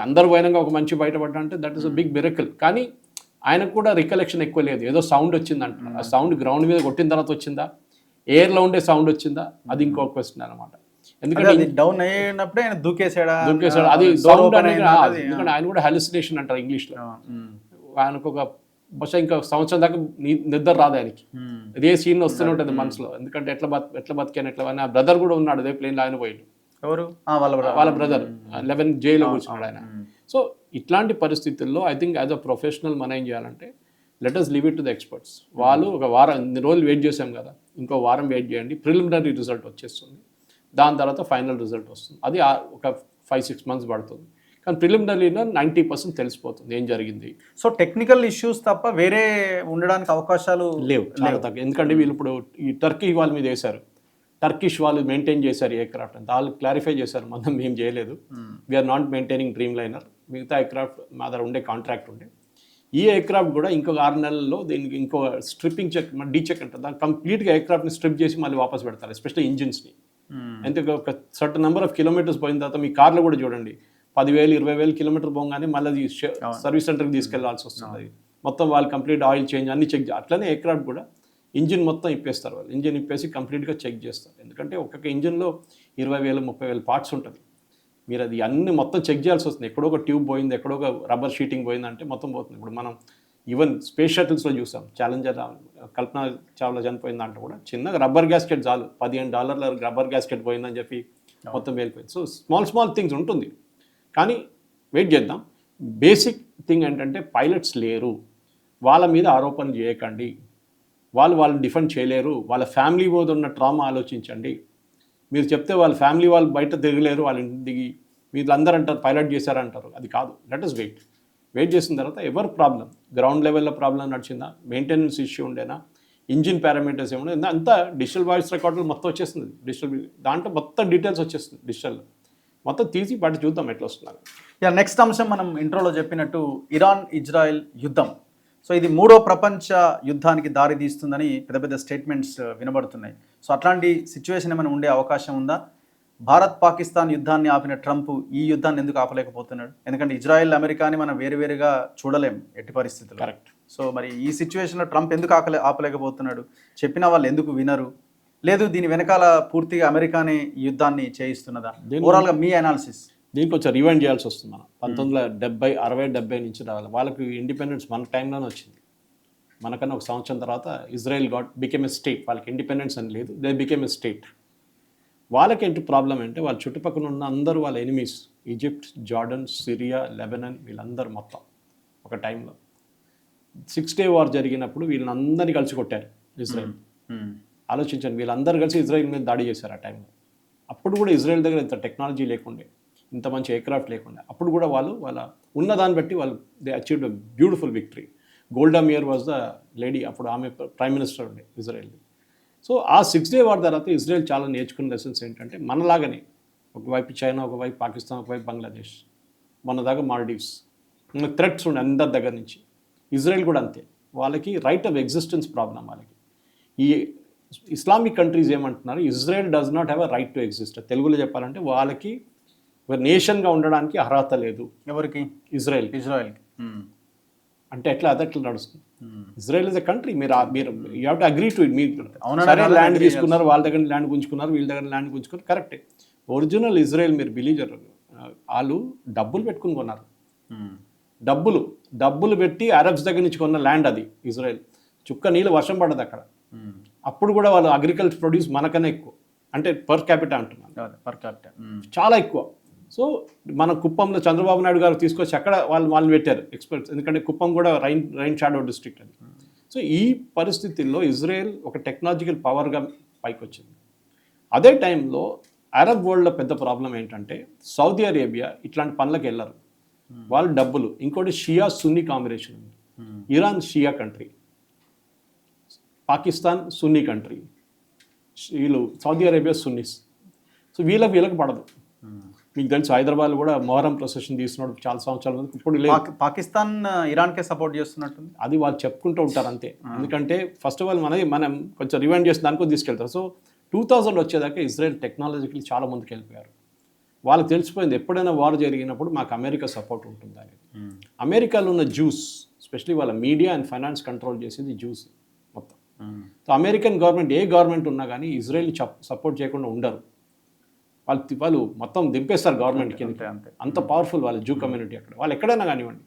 అందరు పోయినాక ఒక మంచి బయటపడ్డా అంటే that is a big miracle. కానీ ఆయనకు కూడా రికలెక్షన్ ఎక్కువ లేదు. ఏదో సౌండ్ వచ్చిందంట, ఆ సౌండ్ గ్రౌండ్ మీద కొట్టిన తర్వాత వచ్చిందా, ఎయిర్లో ఉండే సౌండ్ వచ్చిందా, అది ఇంకో క్వశ్చన్ అనమాట. ఎందుకంటే డౌన్ అయినప్పుడే ఆయన దూకేసాడు, అది సౌండ్ అనేది. ఎందుకంటే ఆయన కూడా హాలుసినేషన్ అంటారు ఇంగ్లీష్లో. ఆయనకు ఒక బహుశా ఇంకా సంవత్సరం దాకా నిద్ర రాదు ఆయనకి. ఇదే సీన్ వస్తూనే ఉంటుంది మనసులో. ఎందుకంటే ఎట్లా బతికాను ఎట్లా. ఆ బ్రదర్ కూడా ఉన్నాడు అదే ప్లేన్లో, ఆయన పోయాడు. ఎవరు? వాళ్ళ బ్రదర్ 11 జైల్లో కూర్చున్నాడు ఆయన. సో ఇట్లాంటి పరిస్థితుల్లో I think as a professional మనం ఏం చేయాలంటే let us leave it to the experts. వాళ్ళు ఒక వారం, ఇన్ని రోజులు వెయిట్ చేసాం కదా, ఇంకో వారం వెయిట్ చేయండి, ప్రిలిమినరీ రిజల్ట్ వచ్చేస్తుంది. దాని తర్వాత ఫైనల్ రిజల్ట్ వస్తుంది. అది ఒక 5-6 months పడుతుంది. కానీ ప్రిలిమినరీలో 90% తెలిసిపోతుంది ఏం జరిగింది. సో టెక్నికల్ ఇష్యూస్ తప్ప వేరే ఉండడానికి అవకాశాలు లేవు, చాలా తక్కువ. ఎందుకంటే వీళ్ళు ఇప్పుడు ఈ టర్కీ వాళ్ళ మీద వేశారు, టర్కిష్ వాళ్ళు మెయింటైన్ చేశారు ఎయిర్క్రాఫ్ట్ అంతా. వాళ్ళు క్లారిఫై చేశారు, మనం మేము చేయలేదు, we are not maintaining Dreamliner, మిగతా ఎయిర్క్రాఫ్ట్ మా దగ్గర ఉండే కాంట్రాక్ట్ ఉండే. ఈ ఎయిర్క్రాఫ్ట్ కూడా ఇంకొక 6 నెలల్లో దీనికి ఇంకో స్ట్రిప్పింగ్ చెక్, డీచెక్ అంటారు, దాన్ని కంప్లీట్గా ఎయిర్క్రాఫ్ట్ని స్ట్రిప్ చేసి మళ్ళీ వాపస్ పెడతారు, ఎస్పెషల్లీ ఇంజిన్స్ని. ఎందుకంటే ఒక సర్టన్ నెంబర్ ఆఫ్ కిలోమీటర్స్ పోయిన తర్వాత మీ కార్లో కూడా చూడండి 10,000-20,000 కిలోమీటర్ పోగానే మళ్ళీ సర్వీస్ సెంటర్కి తీసుకెళ్లాల్సి వస్తుంది. మొత్తం వాళ్ళు కంప్లీట్ ఆయిల్ చేంజ్ అన్ని చెక్. అట్లనే ఎయిర్క్రాఫ్ట్ కూడా ఇంజిన్ మొత్తం ఇప్పేస్తారు వాళ్ళు. ఇంజిన్ ఇప్పేసి కంప్లీట్గా చెక్ చేస్తారు. ఎందుకంటే ఒక్కొక్క ఇంజిన్లో 20,000-30,000 పార్ట్స్ ఉంటుంది. మీరు అది అన్ని మొత్తం చెక్ చేయాల్సి వస్తుంది. ఎక్కడో ఒక ట్యూబ్ పోయింది, ఎక్కడో ఒక రబ్బర్ షీటింగ్ పోయిందంటే మొత్తం పోతుంది. ఇప్పుడు మనం ఈవెన్ స్పేస్ షటిల్స్లో చూసాం, ఛాలెంజర్ కల్పన చావ్లా చనిపోయిన దాంట్లో కూడా చిన్నగా రబ్బర్ గ్యాస్కెట్ చాలు, $15 రబ్బర్ గ్యాస్కెట్ పోయిందని చెప్పి మొత్తం వెళ్ళిపోయింది. సో స్మాల్ థింగ్స్ ఉంటుంది. కానీ వెయిట్ చేద్దాం. బేసిక్ థింగ్ ఏంటంటే పైలట్స్ లేరు, వాళ్ళ మీద ఆరోపణలు చేయకండి, వాళ్ళు డిఫెండ్ చేయలేరు, వాళ్ళ ఫ్యామిలీ మీద ఉన్న ట్రామా ఆలోచించండి. మీరు చెప్తే వాళ్ళ ఫ్యామిలీ వాళ్ళు బయట తిరగలేరు, వాళ్ళ ఇంటికి దిగి వీళ్ళందరూ అంటారు పైలట్ చేశారంటారు. అది కాదు. లెట్ us వెయిట్ చేసిన తర్వాత ఎవరు ప్రాబ్లం, గ్రౌండ్ లెవెల్లో ప్రాబ్లం నడిచిందా, మెయింటెనెన్స్ ఇష్యూ ఉండేనా, ఇంజిన్ పారామీటర్స్ ఏమన్నా, అంతా డిజిటల్ వాయిస్ రికార్డులు మొత్తం వచ్చేస్తుంది. డిజిటల్ దాంట్లో మొత్తం డీటెయిల్స్ వచ్చేస్తుంది డిజిటల్. మొత్తం తీసి బట్టి చూద్దాం ఎట్లా వస్తున్నారు. నెక్స్ట్ అంశం మనం ఇంట్రోలో చెప్పినట్టు ఇరాన్ ఇజ్రాయెల్ యుద్ధం. సో ఇది 3వ ప్రపంచ యుద్ధానికి దారి తీస్తుందని పెద్ద స్టేట్మెంట్స్ వినబడుతున్నాయి. సో అట్లాంటి సిచ్యువేషన్ ఏమైనా ఉండే అవకాశం ఉందా? భారత్ పాకిస్తాన్ యుద్ధాన్ని ఆపిన ట్రంప్ ఈ యుద్ధాన్ని ఎందుకు ఆపలేకపోతున్నాడు? ఎందుకంటే ఇజ్రాయెల్ అమెరికాని మనం వేరువేరుగా చూడలేం ఎట్టి పరిస్థితుల్లో. కరెక్ట్. సో మరి ఈ సిచ్యువేషన్లో ట్రంప్ ఎందుకు ఆపలేకపోతున్నాడు? చెప్పిన వాళ్ళు ఎందుకు వినరు? లేదు దీని వెనకాల పూర్తిగా అమెరికానే ఈ యుద్ధాన్ని చేయిస్తున్నదా? ఓవరాల్గా మీ అనాలిసిస్. దీనికి కొంచెం రివైండ్ చేయాల్సి వస్తుంది. మనం 1970, 60, 70 నుంచి రావాలి. వాళ్ళకి ఇండిపెండెన్స్ మన టైంలోనే వచ్చింది. మనకన్నా ఒక సంవత్సరం తర్వాత ఇజ్రాయెల్ బికేమ్ ఎ స్టేట్. వాళ్ళకి ఇండిపెండెన్స్ అని లేదు, దే బికేమ్ ఎ స్టేట్. వాళ్ళకి ఏంటి ప్రాబ్లం అంటే వాళ్ళ చుట్టుపక్కల ఉన్న అందరూ వాళ్ళ enemies, Egypt, Jordan, Syria, Lebanon, వీళ్ళందరూ మొత్తం ఒక టైంలో 6 Day War జరిగినప్పుడు వీళ్ళందరినీ కలిసి కొట్టారు ఇజ్రాయెల్. ఆలోచించండి, వీళ్ళందరూ కలిసి ఇజ్రాయెల్ మీద దాడి చేశారు ఆ టైంలో. అప్పుడు కూడా ఇజ్రాయెల్ దగ్గర ఇంత టెక్నాలజీ లేకుండే, ఇంత మంచి ఎయిర్క్రాఫ్ట్ లేకుండా. అప్పుడు కూడా వాళ్ళ ఉన్నదాన్ని బట్టి they achieved a beautiful victory. Golda Meir was the lady, అప్పుడు ఆమె ప్రైమ్ మినిస్టర్ ఉండే ఇజ్రాయెల్. సో ఆ 6 Day War తర్వాత ఇజ్రాయెల్ చాలా నేర్చుకున్న లెసన్స్ ఏంటంటే మనలాగానే ఒకవైపు చైనా, ఒకవైపు పాకిస్తాన్, ఒకవైపు బంగ్లాదేశ్, మన దగ్గర మాల్డీవ్స్, మనకు థ్రెట్స్ ఉండే అందరి దగ్గర నుంచి. ఇజ్రాయెల్ కూడా అంతే, వాళ్ళకి రైట్ ఆఫ్ ఎగ్జిస్టెన్స్ ప్రాబ్లం. వాళ్ళకి ఈ ఇస్లామిక్ కంట్రీస్ ఏమంటున్నారు, Israel does not have a right to exist. తెలుగులో చెప్పాలంటే వాళ్ళకి నేషన్గా ఉండడానికి అర్హత లేదు. ఎవరికి? ఇజ్రాయెల్. అంటే ఎట్లా అదట్లా నడుస్తుంది. ఇజ్రాయెల్ ఇస్ ఎ కంట్రీ, మీరు you have to agree to it. మీరు సరే ల్యాండ్ తీసుకున్నారు, వాళ్ళ దగ్గర ల్యాండ్ గుంజుకున్నారు, వీళ్ళ దగ్గర ల్యాండ్ గుంజుకున్నారు, కరెక్టే. ఒరిజినల్ ఇజ్రాయెల్ మీరు బిలీవ్ వాళ్ళు డబ్బులు పెట్టుకుని కొన్నారు. డబ్బులు పెట్టి అరబ్స్ దగ్గర నుంచి కొన్న ల్యాండ్ అది ఇజ్రాయెల్. చుక్క నీళ్ళు వర్షం పడదు అక్కడ. అప్పుడు కూడా వాళ్ళు అగ్రికల్చర్ ప్రొడ్యూస్ మనకన్నా ఎక్కువ, అంటే పర్ క్యాపిటా అంటున్నాను, పర్ క్యాపిటల్ చాలా ఎక్కువ. సో మన కుప్పంలో చంద్రబాబు నాయుడు గారు తీసుకొచ్చి అక్కడ వాళ్ళని పెట్టారు ఎక్స్పర్ట్స్, ఎందుకంటే కుప్పం కూడా రైన్ షాడో డిస్ట్రిక్ట్ అది. సో ఈ పరిస్థితుల్లో ఇజ్రాయెల్ ఒక టెక్నాలజికల్ పవర్గా పైకి వచ్చింది. అదే టైంలో అరబ్ వరల్డ్లో పెద్ద ప్రాబ్లం ఏంటంటే సౌదీ అరేబియా ఇట్లాంటి పనులకు వెళ్ళరు, వాళ్ళు డబ్బులు. ఇంకోటి షియా సున్నీ కాంబినేషన్ ఉంది. ఇరాన్ షియా కంట్రీ, పాకిస్తాన్ సున్నీ కంట్రీ, వీళ్ళు సౌదీ అరేబియా సున్నీస్. సో వీళ్ళకి పడదు. మీకు తెలుసు హైదరాబాద్ కూడా మొహరం ప్రొసెషన్ తీస్తున్నాడు చాలా సంవత్సరాల ముందు. ఇప్పుడు లేదు, పాకిస్తాన్ ఇరాన్కే సపోర్ట్ చేస్తున్నట్టుంది. అది వాళ్ళు చెప్పుకుంటూ ఉంటారు అంతే. ఎందుకంటే ఫస్ట్ ఆఫ్ ఆల్ మనం కొంచెం రివైండ్ చేసి దానికో తీసుకెళ్తారు. సో 2000 వచ్చేదాకా ఇజ్రాయెల్ టెక్నాలజికల్ చాలా ముందుకు వెళ్ళిపోయారు. వాళ్ళకి తెలిసిపోయింది ఎప్పుడైనా వార్ జరిగినప్పుడు మాకు అమెరికా సపోర్ట్ ఉంటుంది అని. అమెరికాలో ఉన్న జ్యూస్, ఎస్పెషలీ వాళ్ళ మీడియా అండ్ ఫైనాన్స్ కంట్రోల్ చేసేది జ్యూస్ మొత్తం. సో అమెరికన్ గవర్నమెంట్ ఏ గవర్నమెంట్ ఉన్నా కానీ ఇజ్రాయెల్ని సపోర్ట్ చేయకుండా ఉండరు. వాళ్ళు మొత్తం దింపేస్తారు గవర్నమెంట్ కింద. అంత పవర్ఫుల్ వాళ్ళ జూ కమ్యూనిటీ అక్కడ. వాళ్ళు ఎక్కడైనా కానివ్వండి,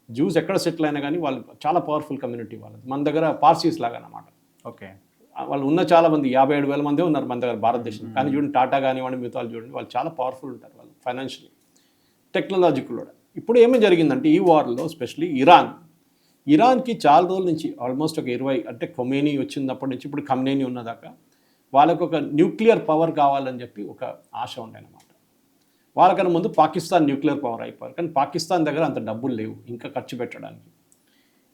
జూస్ ఎక్కడ సెటిల్ అయినా కానీ వాళ్ళు చాలా పవర్ఫుల్ కమ్యూనిటీ వాళ్ళది. మన దగ్గర పార్సీస్ లాగా అన్నమాట. ఓకే, వాళ్ళు ఉన్న చాలా మంది 57,000 మందే ఉన్నారు మన దగ్గర భారతదేశం. కానీ చూడండి టాటా కానివ్వండి, మిగతా వాళ్ళు చూడండి, వాళ్ళు చాలా పవర్ఫుల్ ఉంటారు వాళ్ళు ఫైనాన్షియలీ, టెక్నాలజికల్ కూడా. ఇప్పుడు ఏమేమి జరిగిందంటే ఈ వార్లో ఎస్పెషలీ ఇరాన్కి చాలా రోజుల నుంచి ఆల్మోస్ట్ ఒక 20 అంటే ఖొమేనీ వచ్చినప్పటి నుంచి ఇప్పుడు ఖమ్నేనీ ఉన్నదాకా వాళ్ళకు ఒక న్యూక్లియర్ పవర్ కావాలని చెప్పి ఒక ఆశ ఉండేనమాట. వాళ్ళకన్నా ముందు పాకిస్తాన్ న్యూక్లియర్ పవర్ అయిపోయారు, కానీ పాకిస్తాన్ దగ్గర అంత డబ్బులు లేవు ఇంకా ఖర్చు పెట్టడానికి.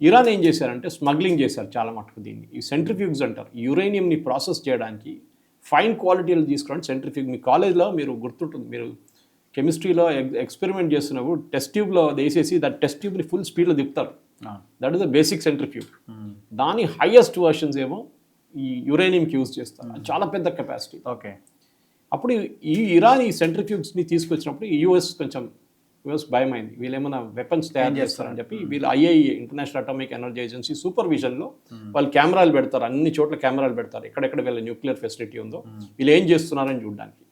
ఇరాన్ ఏం చేశారంటే స్మగ్లింగ్ చేశారు చాలా మటుకు. దీన్ని ఈ సెంట్రిఫ్యూగ్స్ అంటారు, యురేనియంని ప్రాసెస్ చేయడానికి ఫైన్ క్వాలిటీలు తీసుకోవడానికి సెంట్రిఫ్యూగ్. మీ కాలేజ్లో మీరు గుర్తుంటుంది, మీరు కెమిస్ట్రీలో ఎక్స్పెరిమెంట్ చేస్తున్నప్పుడు టెస్ట్ ట్యూబ్లో వేసేసి దట్ టెస్ట్ ట్యూబ్ని ఫుల్ స్పీడ్లో తిప్పుతారు. That is the basic centrifuge. దాని హైయెస్ట్ వర్షన్స్ ఏమో ఈ యురేనియంకి యూజ్ చేస్తారు, చాలా పెద్ద కెపాసిటీ. ఓకే, అప్పుడు ఈ ఇరాన్ ఈ సెంట్రిఫ్యూగ్స్ని తీసుకొచ్చినప్పుడు యుఎస్ భయమైంది, వీళ్ళు ఏమైనా వెపన్స్ తయారు చేస్తారని చెప్పి వీళ్ళు IAEA International Atomic Energy Agency సూపర్విజన్లో వాళ్ళు కెమెరాలు పెడతారు, అన్ని చోట్ల కెమెరాలు పెడతారు, ఎక్కడెక్కడ వీళ్ళ న్యూక్లియర్ ఫెసిలిటీ ఉందో వీళ్ళు ఏం చేస్తున్నారని చూడడానికి.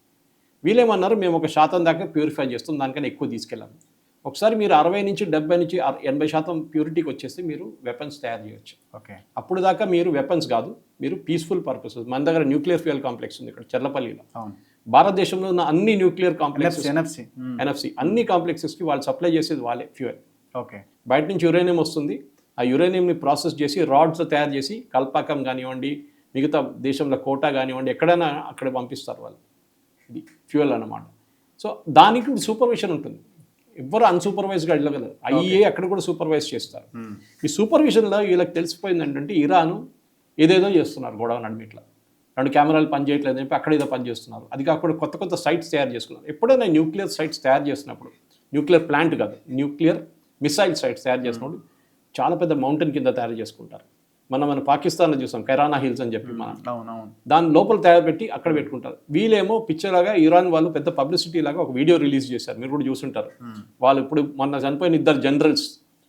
వీళ్ళేమన్నారు, మేము 1% దాకా ప్యూరిఫై చేస్తాం, దానికన్నా ఎక్కువ తీసుకెళ్ళాము. ఒకసారి మీరు 60 నుంచి 70 నుంచి 80% ప్యూరిటీకి వచ్చేస్తే మీరు వెపన్స్ తయారు చేయొచ్చు. ఓకే, అప్పుడు దాకా మీరు వెపన్స్ కాదు, మీరు పీస్ఫుల్ పర్పసెస్. మన దగ్గర న్యూక్లియర్ ఫ్యూయల్ కాంప్లెక్స్ ఉంది ఇక్కడ చెర్లపల్లిలో. భారతదేశంలో ఉన్న అన్ని న్యూక్లియర్ కాంప్లెక్సెస్ ఎన్ఎఫ్సి అన్ని కాంప్లెక్సెస్కి వాళ్ళు సప్లై చేసేది వాళ్ళే ఫ్యూయల్. ఓకే, బయట నుంచి యురేనియం వస్తుంది, ఆ యురేనియంని ప్రాసెస్ చేసి రాడ్స్ తయారు చేసి కల్పాకం కానివ్వండి, మిగతా దేశంలో కోటా కానివ్వండి, ఎక్కడైనా అక్కడ పంపిస్తారు వాళ్ళు. ఇది ఫ్యూయల్ అన్నమాట. సో దానికి సూపర్విజన్ ఉంటుంది, ఎవ్వరు అన్సూపర్వైజ్గా వెళ్ళగలరు. ఐఏ అక్కడ కూడా సూపర్వైజ్ చేస్తారు. ఈ సూపర్విజన్లో వీళ్ళకి తెలిసిపోయింది ఏంటంటే ఇరాన్ ఏదేదో చేస్తున్నారు గొడవ నడిమిట్లా, 2 కెమెరాలు పనిచేయట్లేదు అని చెప్పి అక్కడ ఏదో పని చేస్తున్నారు. అది కాకుండా కొత్త సైట్స్ తయారు చేసుకున్నారు. ఎప్పుడైనా న్యూక్లియర్ సైట్స్ తయారు చేసినప్పుడు, న్యూక్లియర్ ప్లాంట్ కాదు, న్యూక్లియర్ మిసైల్ సైట్స్ తయారు చేసినప్పుడు చాలా పెద్ద మౌంటైన్ కింద తయారు చేసుకుంటారు. మన పాకిస్తాన్లో చూసాం కైరానా హిల్స్ అని చెప్పి, దాని లోపల తయారు పెట్టి అక్కడ పెట్టుకుంటారు. వీళ్ళేమో పిక్చర్ లాగా ఇరాన్ వాళ్ళు పెద్ద పబ్లిసిటీ లాగా ఒక వీడియో రిలీజ్ చేశారు, మీరు కూడా చూసుంటారు. వాళ్ళు ఇప్పుడు మొన్న చనిపోయిన 2 జనరల్స్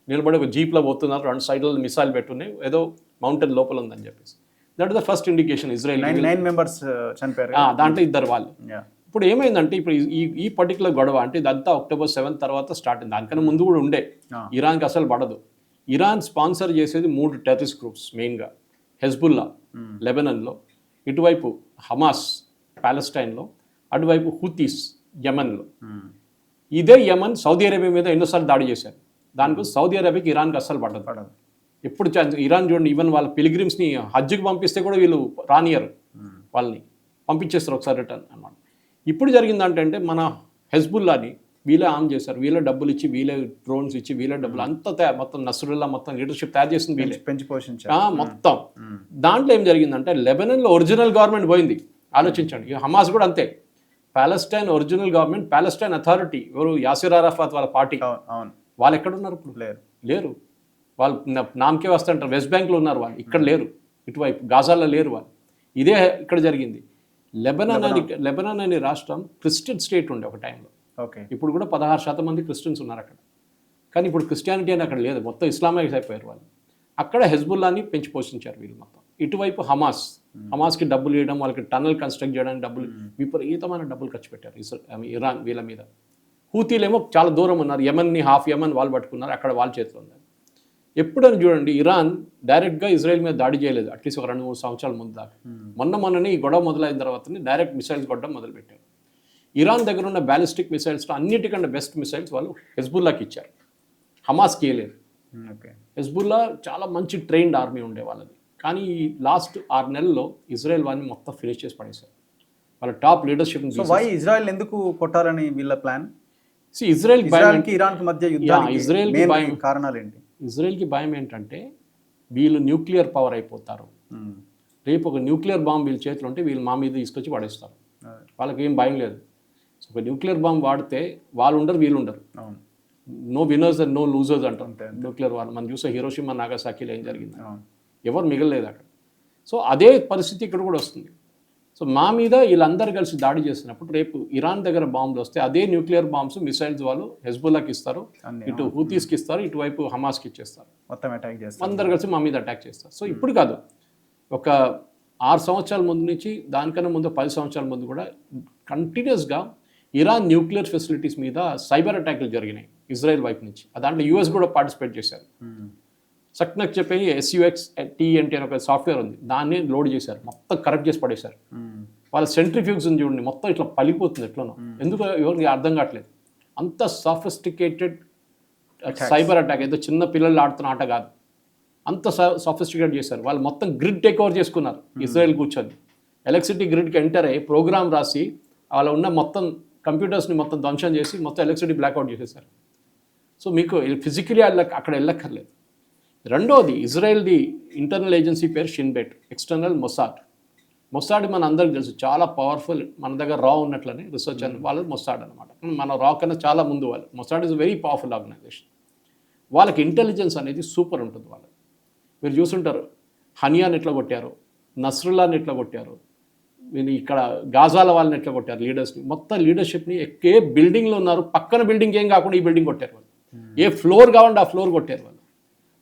నిలబడి ఒక జీప్లో పోతున్నారు, 2 సైడ్లలో మిసైల్ పెట్టున్నాయి, ఏదో మౌంటైన్ లోపల ఉందని చెప్పేసి. That is the first indication Israel 9 members చనిపోయారు, దాంట్లో 2 వాళ్ళు. ఇప్పుడు ఏమైందంటే ఇప్పుడు ఈ పర్టికులర్ గొడవ అంటే ఇదంతా October 7 తర్వాత స్టార్ట్ అయింది, దానికన్నా ముందు కూడా ఉండే. ఇరాన్కి అసలు పడదు. ఇరాన్ స్పాన్సర్ చేసేది 3 టెర్రరిస్ట్ గ్రూప్స్ మెయిన్గా, హెజ్బుల్లా లెబనన్లో, ఇటువైపు హమాస్ ప్యాలెస్టైన్లో, అటువైపు హూతీస్ యమన్లో. ఇదే యమన్ సౌదీ అరేబియా మీద ఎన్నోసార్లు దాడి చేశారు. దానికోసం సౌదీ అరేబియాకి ఇరాన్కి అస్సలు పడదు. ఎప్పుడు ఇరాన్ చూడండి, ఈవెన్ వాళ్ళ పిలిగ్రిమ్స్ని హజ్కి పంపిస్తే కూడా వీళ్ళు రానియరు, వాళ్ళని పంపించేస్తారు ఒకసారి రిటర్న్ అన్నమాట. ఇప్పుడు జరిగిందంటే మన హెజ్బుల్లాని వీళ్ళే ఆన్ చేశారు, వీళ్ళే డబ్బులు ఇచ్చి, వీళ్ళే డ్రోన్స్ ఇచ్చి, వీళ్ళే డబ్బులు అంతా మొత్తం నస్రుల్లా మొత్తం లీడర్షిప్ తయారు చేసింది వీళ్ళే, పెంచి పోషించారు మొత్తం. దాంట్లో ఏం జరిగిందంటే లెబనన్లో ఒరిజినల్ గవర్నమెంట్ పోయింది. ఆలోచించండి, హమాస్ కూడా అంతే. Palestine original government, Palestine authority ఎవరు, యాసిర్ అరాఫాత్ వాళ్ళ పార్టీ, వాళ్ళు ఎక్కడున్నారు ఇప్పుడు? లేరు. వాళ్ళు నామకే వస్తుంటారు, వెస్ట్ బ్యాంక్లో ఉన్నారు వాళ్ళు, ఇక్కడ లేరు, ఇటువైపు గాజాలో లేరు వాళ్ళు. ఇదే ఇక్కడ జరిగింది. లెబనాన్ అనే రాష్ట్రం క్రిస్టియన్ స్టేట్ ఉండే ఒక టైంలో. ఇప్పుడు కూడా 16% మంది క్రిస్టియన్స్ ఉన్నారు అక్కడ, కానీ ఇప్పుడు క్రిస్టియానిటీ అని అక్కడ లేదు, మొత్తం ఇస్లామైజ్ అయిపోయారు వాళ్ళు. అక్కడ హెజ్బుల్లాని పెంచి పోషించారు వీళ్ళు మొత్తం. ఇటువైపు హమాస్కి డబ్బులు ఇవ్వడం, వాళ్ళకి టన్నల్ కన్స్ట్రక్ట్ చేయడానికి డబ్బులు, విపరీతమైన డబ్బులు ఖర్చు పెట్టారు ఇరాన్ వీళ్ళ మీద. హూతీలేమో చాలా దూరం ఉన్నారు, యమన్ని హాఫ్ యమన్ వాళ్ళు పట్టుకున్నారు, అక్కడ వాళ్ళ చేతిలో ఉన్నారు. ఎప్పుడని చూడండి, ఇరాన్ డైరెక్ట్గా ఇజ్రాయెల్ మీద దాడి చేయలేదు అట్లీస్ట్ ఒక 2-3 సంవత్సరాల ముందు దాకా. మొన్ననే ఈ గొడవ మొదలైన తర్వాతనే డైరెక్ట్ మిసైల్స్ కొట్టడం మొదలుపెట్టారు. ఇరాన్ దగ్గర ఉన్న బ్యాలిస్టిక్ మిసైల్స్లో అన్నిటికంటే బెస్ట్ మిసైల్స్ వాళ్ళు హెజ్బుల్లాకి ఇచ్చారు, హమాస్కి ఇవ్వలేదు. ఓకే. హెజ్బుల్లా చాలా మంచి ట్రైన్డ్ ఆర్మీ ఉండే వాళ్ళది. కానీ ఈ లాస్ట్ 6 నెలల్లో ఇజ్రాయెల్ వాళ్ళని మొత్తం ఫినిష్ చేసి పడేశారు. వాళ్ళ top leadership. So why Israel ఎందుకు కొట్టాలని వీళ్ళ ప్లాన్? ఇజ్రాయెల్కి ఇరాన్కి మధ్య యుద్ధానికి భయం కారణాలు ఏంటి? ఇజ్రాయెల్కి భయం ఏంటంటే వీళ్ళు న్యూక్లియర్ పవర్ అయిపోతారు. రేపు ఒక న్యూక్లియర్ బాంబ్ వీళ్ళ చేతిలో ఉంటే వీళ్ళు మా మీద తీసుకొచ్చి పడేస్తారు. వాళ్ళకి ఏం భయం లేదు. సో ఒక న్యూక్లియర్ బాంబ్ వాడితే వాళ్ళు ఉండరు, వీళ్ళు ఉండరు. No winners and no losers అంటారు న్యూక్లియర్ వాళ్ళు. మనం చూసే హిరోషిమా నాగాసాకిలో ఏం జరిగింది, ఎవరు మిగలలేదు అక్కడ. సో అదే పరిస్థితి ఇక్కడ కూడా వస్తుంది. సో మా మీద వీళ్ళందరూ కలిసి దాడి చేసినప్పుడు రేపు ఇరాన్ దగ్గర బాంబులు వస్తే అదే న్యూక్లియర్ బాంబ్స్ మిసైల్స్ వాళ్ళు హెజ్బుల్లాకి ఇస్తారు, ఇటు హూతీస్కి ఇస్తారు, ఇటువైపు హమాస్కి ఇచ్చేస్తారు. మొత్తం అటాక్ చేస్తారు, అందరు కలిసి మా మీద అటాక్ చేస్తారు. సో ఇప్పుడు కాదు, ఒక 6 సంవత్సరాల ముందు నుంచి, దానికన్నా ముందు 10 సంవత్సరాల ముందు కూడా కంటిన్యూస్గా ఇరాన్ న్యూక్లియర్ ఫెసిలిటీస్ మీద సైబర్ అటాక్లు జరిగినాయి ఇజ్రాయెల్ వైపు నుంచి. దాంట్లో యూఎస్ కూడా పార్టిసిపేట్ చేశారు. సక్నక్ చెప్పి SUXTNT అని ఒక సాఫ్ట్వేర్ ఉంది, దాన్ని లోడ్ చేశారు, మొత్తం కరెక్ట్ చేసి పడేశారు. వాళ్ళ సెంట్రిఫ్యూగ్స్ ఉంది చూడండి, మొత్తం ఇట్లా పలిపోతుంది ఎట్లనో, ఎందుకు ఎవరికి అర్థం కావట్లేదు. అంత సాఫిస్టికేటెడ్ సైబర్ అటాక్, ఏదో చిన్న పిల్లలు ఆడుతున్న ఆట కాదు, అంత సాఫిస్టికేట్ చేశారు. వాళ్ళు మొత్తం గ్రిడ్ టేక్ ఓవర్ చేసుకున్నారు ఇజ్రాయెల్ కూర్చొని. ఎలక్ట్రిసిటీ గ్రిడ్కి ఎంటర్ అయ్యి ప్రోగ్రామ్ రాసి వాళ్ళ ఉన్న మొత్తం కంప్యూటర్స్ని మొత్తం ధ్వంసం చేసి మొత్తం ఎలక్ట్రిసిటీ బ్లాక్అవుట్ చేసేసారు. సో మీకు ఫిజికలీ అక్కడ వెళ్ళక్కర్లేదు. రెండోది, ఇజ్రాయెల్ది ఇంటర్నల్ ఏజెన్సీ పేరు షిన్బెట్, ఎక్స్టర్నల్ మొసాడ్ మన అందరికి తెలుసు, చాలా పవర్ఫుల్. మన దగ్గర రా ఉన్నట్లనే రీసెర్చ్ అని వాళ్ళు మొసాడ్ అనమాట. మన రా కన్నా చాలా ముందు వాళ్ళు. Mossad is very powerful organisation. వాళ్ళకి ఇంటెలిజెన్స్ అనేది సూపర్ ఉంటుంది వాళ్ళకి. మీరు చూసుంటారు హనియాని ఎట్లా కొట్టారు, నస్రుల్లాని ఎట్లా కొట్టారు, మీరు ఇక్కడ గాజాల వాళ్ళని ఎట్లా కొట్టారు, లీడర్స్ని మొత్తం లీడర్షిప్ని. ఏ బిల్డింగ్లో ఉన్నారు, పక్కన బిల్డింగ్ ఏం కాకుండా ఈ బిల్డింగ్ కొట్టారు వాళ్ళు. ఏ ఫ్లోర్ కావాలంటే ఆ ఫ్లోర్ కొట్టారు వాళ్ళు.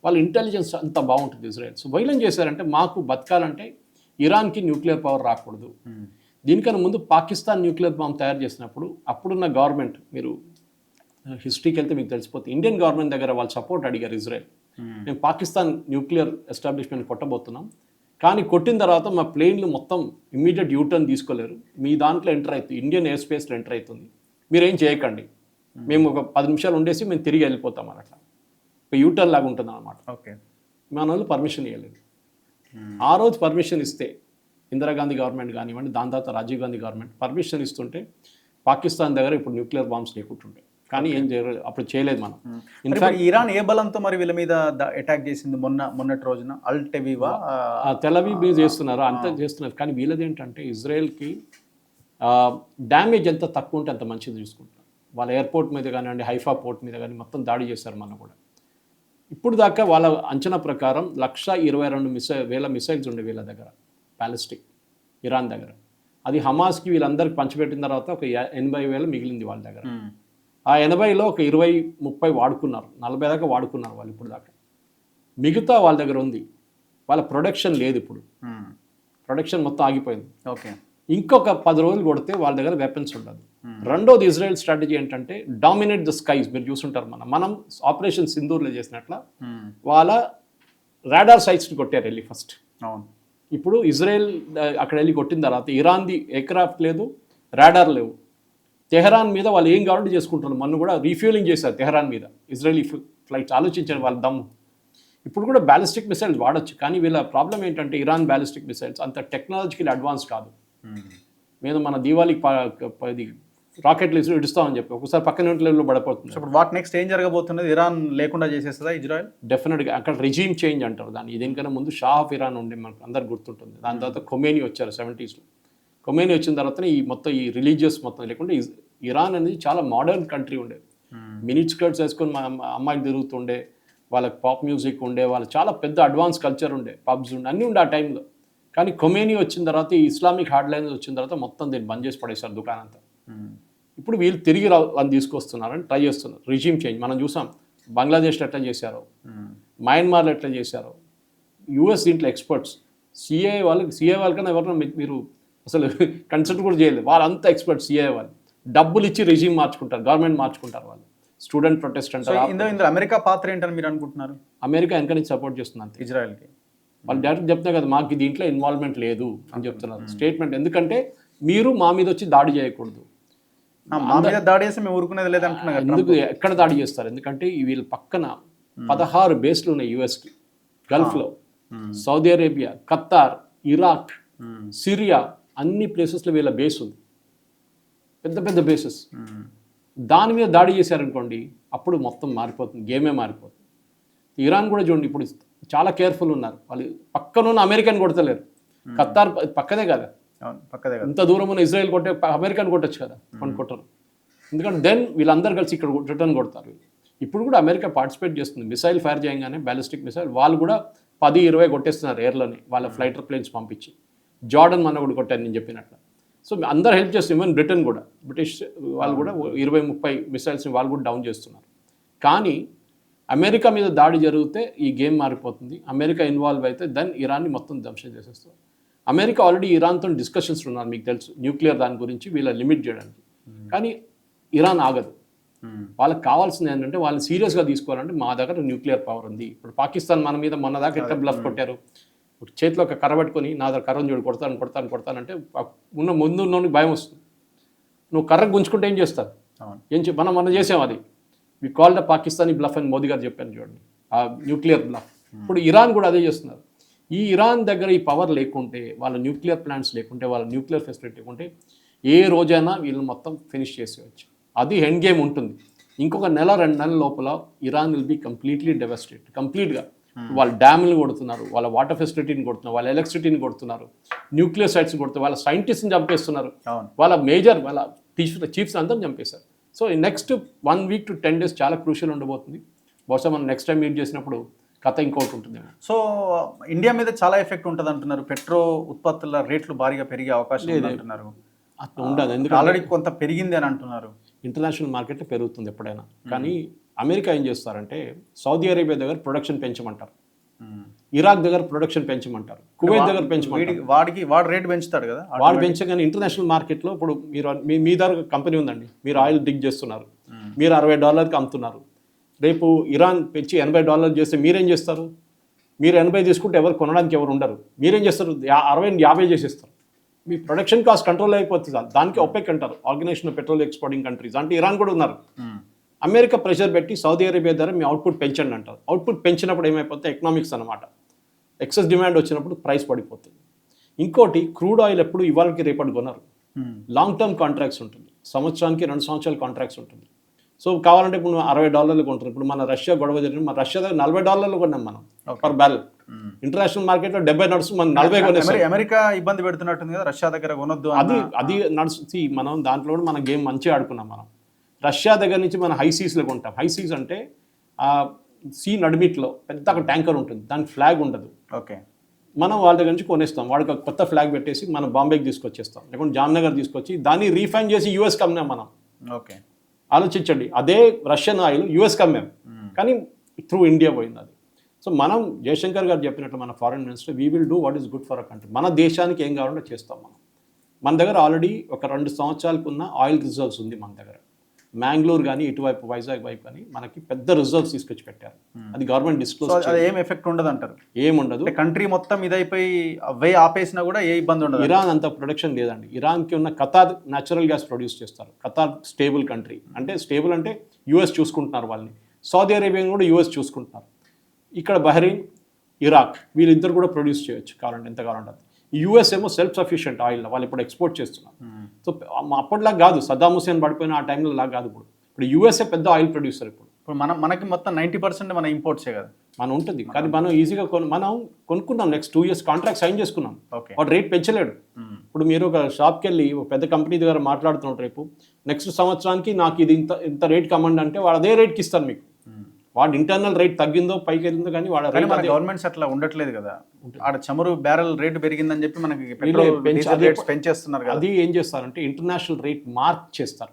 వాళ్ళ ఇంటెలిజెన్స్ అంత బాగుంటుంది ఇజ్రాయెల్. సో వీళ్ళు ఏం చేశారంటే, మాకు బతకాలంటే ఇరాన్కి న్యూక్లియర్ పవర్ రాకూడదు. దీనికన్నా ముందు పాకిస్తాన్ న్యూక్లియర్ బాంబ్ తయారు చేసినప్పుడు అప్పుడున్న గవర్నమెంట్, మీరు హిస్టరీకి వెళ్తే మీకు తెలిసిపోతుంది, ఇండియన్ గవర్నమెంట్ దగ్గర వాళ్ళు సపోర్ట్ అడిగారు ఇజ్రాయెల్. మేము పాకిస్తాన్ న్యూక్లియర్ ఎస్టాబ్లిష్మెంట్ కొట్టబోతున్నాం, కానీ కొట్టిన తర్వాత మా ప్లేన్లు మొత్తం ఇమ్మీడియట్ యూటర్న్ తీసుకోలేరు, మీ దాంట్లో ఎంటర్ అవుతుంది, ఇండియన్ ఎయిర్ స్పేస్లో ఎంటర్ అవుతుంది, మీరేం చేయకండి, మేము ఒక 10 నిమిషాలు ఉండేసి మేము తిరిగి వెళ్ళిపోతాం అని. అట్లా ఒక యూటర్న్ లాగా ఉంటుంది అన్నమాట. ఓకే. మన వాళ్ళు పర్మిషన్ ఇవ్వలేదు. ఆ రోజు పర్మిషన్ ఇస్తే ఇందిరాగాంధీ గవర్నమెంట్ కానివ్వండి, దాని తర్వాత రాజీవ్ గాంధీ గవర్నమెంట్ పర్మిషన్ ఇస్తుంటే పాకిస్తాన్ దగ్గర ఇప్పుడు న్యూక్లియర్ బాంబ్స్ లేకుంటుంటాయి. కానీ ఏం చేయలేదు, అప్పుడు చేయలేదు మనం. ఇన్ఫాక్ట్ ఇరాన్ ఏ బలంతో మరి వీళ్ళ మీద అటాక్ చేసింది మొన్నటి రోజున? అల్టెవీవా, తెలవీవ్ మీద చేస్తున్నారు, అంతా చేస్తున్నారు. కానీ వీళ్ళది ఏంటంటే, ఇజ్రాయెల్కి డ్యామేజ్ ఎంత తక్కువ ఉంటే అంత మంచిది చూసుకుంటారు. వాళ్ళ ఎయిర్పోర్ట్ మీద కానివ్వండి, హైఫా పోర్ట్ మీద కానీ మొత్తం దాడి చేశారు మన కూడా. ఇప్పుడు దాకా వాళ్ళ అంచనా ప్రకారం 122,000 మిసైల్స్ ఉండే వీళ్ళ దగ్గర, బ్యాలిస్టిక్, ఇరాన్ దగ్గర. అది హమాస్కి వీళ్ళందరికీ పంచిపెట్టిన తర్వాత ఒక 80,000 మిగిలింది వాళ్ళ దగ్గర. ఆ 80లో ఒక 20-30 వాడుకున్నారు, 40 దాకా వాడుకున్నారు వాళ్ళు ఇప్పుడు దాకా. మిగతా వాళ్ళ దగ్గర ఉంది. వాళ్ళ ప్రొడక్షన్ లేదు ఇప్పుడు, ప్రొడక్షన్ మొత్తం ఆగిపోయింది. ఓకే. ఇంకొక 10 రోజులు కొడితే వాళ్ళ దగ్గర వెపన్స్ ఉండదు. రెండోది, ఇజ్రాయెల్ స్ట్రాటజీ ఏంటంటే డామినేట్ ద స్కైస్. మీరు చూసుంటారు, మనం ఆపరేషన్ సింధూర్లో చేసినట్ల వాళ్ళ రాడార్ సైట్స్ని కొట్టారు వెళ్ళి ఫస్ట్. ఇప్పుడు ఇజ్రాయెల్ అక్కడ వెళ్ళి కొట్టిన తర్వాత ఇరాన్ది ఎయిర్క్రాఫ్ట్ లేదు, రాడార్ లేవు. తెహరాన్ మీద వాళ్ళు ఏం కావాలంటే చేసుకుంటున్నారు. మొన్న కూడా రీఫ్యూలింగ్ చేశారు తెహరాన్ మీద ఇజ్రాయలీ ఫ్లైట్స్. ఆలోచించారు వాళ్ళ దమ్ము. ఇప్పుడు కూడా బ్యాలిస్టిక్ మిసైల్స్ వాడచ్చు, కానీ వీళ్ళ ప్రాబ్లం ఏంటంటే ఇరాన్ బ్యాలిస్టిక్ మిసైల్స్ అంత టెక్నాలజికల్ అడ్వాన్స్ కాదు. మీద మన దీవాళికి ఇది రాకెట్లు ఇడుస్తామని చెప్పి ఒకసారి పక్కన లెవెల్లో పడిపోతుంది. ఇప్పుడు వాట్ నెక్స్ట్ ఏం జరగబోతున్నది? ఇరాన్ లేకుండా చేసేస్తుందా ఇజ్రాయెల్? డెఫినెట్గా. అక్కడ రెజీమ్ చేంజ్ అంటారు దాన్ని. దీనికన్నా ముందు షా ఆఫ్ ఇరాన్ ఉండే, మనకు అందరు గుర్తుంటుంది. దాని తర్వాత ఖొమేనీ వచ్చారు 70s. ఖొమేనీ వచ్చిన తర్వాతనే ఈ మొత్తం ఈ రిలీజియస్ మొత్తం లేకుండా ఇరాన్ అనేది చాలా మోడర్న్ కంట్రీ ఉండేది. మినీ స్కర్ట్స్ వేసుకొని మా అమ్మాయిలు తిరుగుతుండే, వాళ్ళకి పాప్ మ్యూజిక్ ఉండే, వాళ్ళు చాలా పెద్ద అడ్వాన్స్ కల్చర్ ఉండే, పబ్స్ ఉండే, అన్నీ ఉండే ఆ టైంలో. కానీ ఖొమేనీ వచ్చిన తర్వాత, ఈ ఇస్లామిక్ హార్డ్లైన్స్ వచ్చిన తర్వాత మొత్తం దీన్ని బంద్ చేసి పడేశారు దుకాణం అంతా. ఇప్పుడు వీళ్ళు తిరిగి వాళ్ళని తీసుకొస్తున్నారని ట్రై చేస్తున్నారు. రిజీమ్ చేంజ్ మనం చూసాం, బంగ్లాదేశ్లో ఎట్లా చేశారో, మయన్మార్లో ఎట్లా చేశారో. యూఎస్ దీంట్లో ఎక్స్పర్ట్స్. సిఏ వాళ్ళకన్నా ఎవరైనా మీరు అసలు కన్సల్ట్ కూడా చేయలేదు, వాళ్ళంతా ఎక్స్పర్ట్స్. సిఏ వాళ్ళు డబ్బులు ఇచ్చి రెజీమ్ మార్చుకుంటారు, గవర్నమెంట్ మార్చుకుంటారు వాళ్ళు. స్టూడెంట్ ప్రొటెస్ట్ సో అంటారు. ఇందులో అమెరికా పాత్ర ఏంటని మీరు అనుకుంటున్నారు? అమెరికా వెనక నుంచి సపోర్ట్ చేస్తుంది అంతే. ఇజ్రాయెల్కి వాళ్ళు డైరెక్ట్ చెప్తున్నారు కదా, మాకు దీంట్లో ఇన్వాల్వ్మెంట్ లేదు అని చెప్తున్నారు స్టేట్మెంట్. ఎందుకంటే మీరు మా మీద వచ్చి దాడి చేయకూడదు. మా మీద దాడి చేసి మేము ఊరుకునేది లేదంటున్నా కదా. ఎందుకు ఎక్కడ దాడి చేస్తారు? ఎందుకంటే వీళ్ళ పక్కన 16 బేస్లు ఉన్నాయి యుఎస్కి, గల్ఫ్లో, Saudi Arabia, Qatar, Iraq, Syria, అన్ని ప్లేసెస్లో వీళ్ళ బేస్ ఉంది, పెద్ద పెద్ద బేసెస్. దాని మీద దాడి చేశారనుకోండి, అప్పుడు మొత్తం మారిపోతుంది, గేమే మారిపోతుంది. ఇరాన్ కూడా చూడండి, ఇప్పుడు చాలా కేర్ఫుల్ ఉన్నారు. వాళ్ళు పక్కనున్న అమెరికాని కొడతలేరు. ఖతార్ పక్కదే కదా, పక్కదే కదా, ఇంత దూరం ఉన్న ఇజ్రాయెల్ కొట్టే అమెరికాని కొట్టచ్చు కదా, కొన్ని కొట్టరు. ఎందుకంటే దెన్ వీళ్ళందరూ కలిసి ఇక్కడ రిటర్న్ కొడతారు. ఇప్పుడు కూడా అమెరికా పార్టిసిపేట్ చేస్తుంది. మిసైల్ ఫైర్ చేయగానే, బ్యాలిస్టిక్ మిసైల్ వాళ్ళు కూడా 10-20 కొట్టేస్తున్నారు ఎయిర్లోనే, వాళ్ళ ఫ్లైటర్ ప్లేన్స్ పంపించి. జార్డన్ మన కూడా కొట్టారు నేను చెప్పినట్లు. సో అందరు హెల్ప్ చేస్తున్నారు. ఈవెన్ బ్రిటన్ కూడా, బ్రిటిష్ వాళ్ళు కూడా 20-30 మిసైల్స్ని వాళ్ళు కూడా డౌన్ చేస్తున్నారు. కానీ అమెరికా మీద దాడి జరిగితే ఈ గేమ్ మారిపోతుంది. అమెరికా ఇన్వాల్వ్ అయితే దెన్ ఇరాన్ని మొత్తం ధ్వంసం చేసేస్తారు. అమెరికా ఆల్రెడీ ఇరాన్తో డిస్కషన్స్ ఉన్నారు, మీకు తెలుసు, న్యూక్లియర్ దాని గురించి వీళ్ళ లిమిట్ చేయడానికి. కానీ ఇరాన్ ఆగదు. వాళ్ళకి కావాల్సింది ఏంటంటే, వాళ్ళు సీరియస్గా తీసుకోవాలంటే మా దగ్గర న్యూక్లియర్ పవర్ ఉంది. ఇప్పుడు పాకిస్తాన్ మన మీద మొన్న దాకా ఎట్లా బ్లఫ్ కొట్టారు, చేతిలో ఒక కర్ర పట్టుకొని నా దగ్గర కర్రను చూడు కొడతానంటే ముందు ఉన్నోనికి భయం వస్తుంది. నువ్వు కర్ర గుంజుకుంటే ఏం చేస్తారు? మనం చేసాం అది. We call the Pakistani bluff అని మోదీ గారు చెప్పాను చూడండి, ఆ న్యూక్లియర్ బ్లఫ్. ఇప్పుడు ఇరాన్ కూడా అదే చేస్తున్నారు. ఈ ఇరాన్ దగ్గర ఈ పవర్ లేకుంటే, వాళ్ళ న్యూక్లియర్ ప్లాంట్స్ లేకుంటే, వాళ్ళ న్యూక్లియర్ ఫెసిలిటీ లేకుంటే ఏ రోజైనా వీళ్ళు మొత్తం ఫినిష్ చేసేయచ్చు. అది ఎండ్ గేమ్ ఉంటుంది. ఇంకొక 1-2 నెలల లోపల ఇరాన్ విల్ బి కంప్లీట్లీ డెవస్టేట్, కంప్లీట్గా. వాళ్ళ డ్యామ్లు కొడుతున్నారు, వాళ్ళ వాటర్ ఫెసిలిటీని కొడుతున్నారు, వాళ్ళ ఎలక్ట్రిసిటీని కొడుతున్నారు, న్యూక్లియర్ సైట్స్ కొడుతున్నారు, వాళ్ళ సైంటిస్ట్ని చంపేస్తున్నారు, వాళ్ళ మేజర్ వాళ్ళ చీఫ్స్ అందరం చంపేశారు. So next 1 week to 10 days చాలా క్రూషియల్ ఉండబోతుంది. బహుశా మనం నెక్స్ట్ టైం మీట్ చేసినప్పుడు కథ ఇంకోటి ఉంటుంది. సో ఇండియా మీద చాలా ఎఫెక్ట్ ఉంటుంది అంటున్నారు. పెట్రో ఉత్పత్తుల రేట్లు భారీగా పెరిగే అవకాశం అంటున్నారు. అట్లా ఉండదు, ఎందుకంటే ఆల్రెడీ కొంత పెరిగింది అని అంటున్నారు. ఇంటర్నేషనల్ మార్కెట్లో పెరుగుతుంది ఎప్పుడైనా. కానీ అమెరికా ఏం చేస్తారంటే, సౌదీ అరేబియా దగ్గర ప్రొడక్షన్ పెంచమంటారు, ఇరాక్ దగ్గర ప్రొడక్షన్ పెంచమంటారు, కువైట్ దగ్గర పెంచమంటారు. వాడు రేట్ పెంచుతాడు కదా, వాడు పెంచగానే ఇంటర్నేషనల్ మార్కెట్లో ఇప్పుడు మీరు మీ దగ్గర కంపెనీ ఉందండి, మీరు ఆయిల్ డిగ్ చేస్తున్నారు, మీరు $60కి అమ్ముతున్నారు. రేపు ఇరాన్ పెంచి $80 చేస్తే మీరేం చేస్తారు? మీరు 80 తీసుకుంటే ఎవరు కొనడానికి ఎవరు ఉండరు. మీరేం చేస్తారు? 60-50 చేసేస్తారు. మీ ప్రొడక్షన్ కాస్ట్ కంట్రోల్ అయిపోతుంది. దానికి OPEC అంటారు, organisation of petrol exporting countries. అంటే ఇరాన్ కూడా ఉన్నారు. అమెరికా ప్రెషర్ పెట్టి సౌదీ అరేబియా ద్వారా మీ అవుట్పుట్ పెంచండి అంటారు. అవుట్పుట్ పెంచినప్పుడు ఏమైపోతే ఎకనామిక్స్ అనమాట, ఎక్సెస్ డిమాండ్ వచ్చినప్పుడు ప్రైస్ పడిపోతుంది. ఇంకోటి, క్రూడ్ ఆయిల్ ఎప్పుడు ఇవాళకి రేపటి కొనరు, లాంగ్ టర్మ్ కాంట్రాక్ట్స్ ఉంటుంది, సంవత్సరానికి 2 సంవత్సరాల కాంట్రాక్ట్స్ ఉంటుంది. సో కావాలంటే ఇప్పుడు $60 కొంటారు. ఇప్పుడు మన రష్యా గొడవ జరిగింది, మన రష్యా దగ్గర $40 కొన్నాం మనం పర్ బ్యారెల్. ఇంటర్నేషనల్ మార్కెట్లో 70 నడుస్తుంది, మనం 40 కొనేస్తాం. అమెరికా ఇబ్బంది పెడుతున్నట్టుంది కదా, రష్యా దగ్గర కొనొద్దు. అది నడుస్తుంది. మనం దాంట్లో కూడా మన గేమ్ మంచిగా ఆడుకున్నాం. మనం రష్యా దగ్గర నుంచి మనం హై సీస్లో కొంటాం. హై సీస్ అంటే ఆ సీ నడిమిట్లో పెద్ద ఒక ట్యాంకర్ ఉంటుంది, దానికి ఫ్లాగ్ ఉండదు. ఓకే, మనం వాళ్ళ దగ్గర నుంచి కొనేస్తాం. వాడికి ఒక కొత్త ఫ్లాగ్ పెట్టేసి మనం బాంబేకి తీసుకొచ్చేస్తాం, లేకుంటే జామ్నగర్ తీసుకొచ్చి దాన్ని రీఫైన్ చేసి యూఎస్కి అమ్మాం మనం. ఓకే, ఆలోచించండి, అదే రష్యన్ ఆయిల్ యూఎస్కి అమ్మాం, కానీ త్రూ ఇండియా పోయింది అది. సో మనం జయశంకర్ గారు చెప్పినట్లు మన foreign minister, we will do what is good for a country. మన దేశానికి ఏం కావాలంటే చేస్తాం మనం. మన దగ్గర ఆల్రెడీ ఒక 2 సంవత్సరాలకు ఉన్న ఆయిల్ రిజర్వ్స్ ఉంది మన దగ్గర. మ్యాంగ్లూర్ కానీ ఇటువైపు వైజాగ్ వైపు కానీ మనకి పెద్ద రిజర్వ్స్ తీసుకొచ్చి పెట్టారు. అది గవర్నమెంట్ డిస్క్లోజ్. ఏం ఎఫెక్ట్ ఉండదు అంటారు? ఏముండదు. కంట్రీ మొత్తం ఇదైపోయి అవే ఆపేసినా కూడా ఏ ఇబ్బంది ఉండదు. ఇరాన్ అంత ప్రొడక్షన్ లేదండి. ఇరాన్కి ఉన్న ఖతార్ న్యాచురల్ గ్యాస్ ప్రొడ్యూస్ చేస్తారు. ఖతార్ స్టేబుల్ కంట్రీ, అంటే స్టేబుల్ అంటే యూఎస్ చూసుకుంటున్నారు వాళ్ళని, సౌదీ అరేబియా కూడా యూఎస్ చూసుకుంటున్నారు. ఇక్కడ బహ్రెయిన్, ఇరాక్ వీళ్ళిద్దరు కూడా ప్రొడ్యూస్ చేయొచ్చు కావాలంటే, ఎంత కావాలంటే. యూఎస్ ఏమో సెల్ఫ్ సఫిషియెంట్ ఆయిల్, వాళ్ళు ఇప్పుడు ఎక్స్పోర్ట్ చేస్తున్నారు. సో అప్పటిలాగా కాదు, సద్దాం హుసేన్ పడిపోయిన ఆ టైంలో లాగా కాదు. ఇప్పుడు యూఎస్ఏ పెద్ద ఆయిల్ ప్రొడ్యూసర్. ఇప్పుడు మనకి మొత్తం 90% మన ఇంపోర్ట్సే కదా, మనం ఉంటుంది. కానీ మనం ఈజీగా మనం కొనుక్కున్నాం. నెక్స్ట్ 2 years కాంట్రాక్ట్ సైన్ చేసుకున్నాం. వాడు రేట్ పెంచలేడు. ఇప్పుడు మీరు ఒక షాప్కి వెళ్ళి ఒక పెద్ద కంపెనీ దగ్గర మాట్లాడుతున్నారు, రేపు నెక్స్ట్ సంవత్సరానికి నాకు ఇది ఇంత రేట్ కమ్మండి అంటే వాడు అదే రేట్కి ఇస్తారు మీకు. వాడు ఇంటర్నల్ రేట్ తగ్గిందో పైకి వెళ్ళిందో కానీ వాడు గవర్నమెంట్స్ అట్లా ఉండట్లేదు కదా. ఆడ చమురు బ్యారెల్ రేట్ పెరిగిందని చెప్పి మనకి పెంచేస్తున్నారు కదా. అది ఏం చేస్తారంటే ఇంటర్నేషనల్ రేట్ మార్క్ చేస్తారు.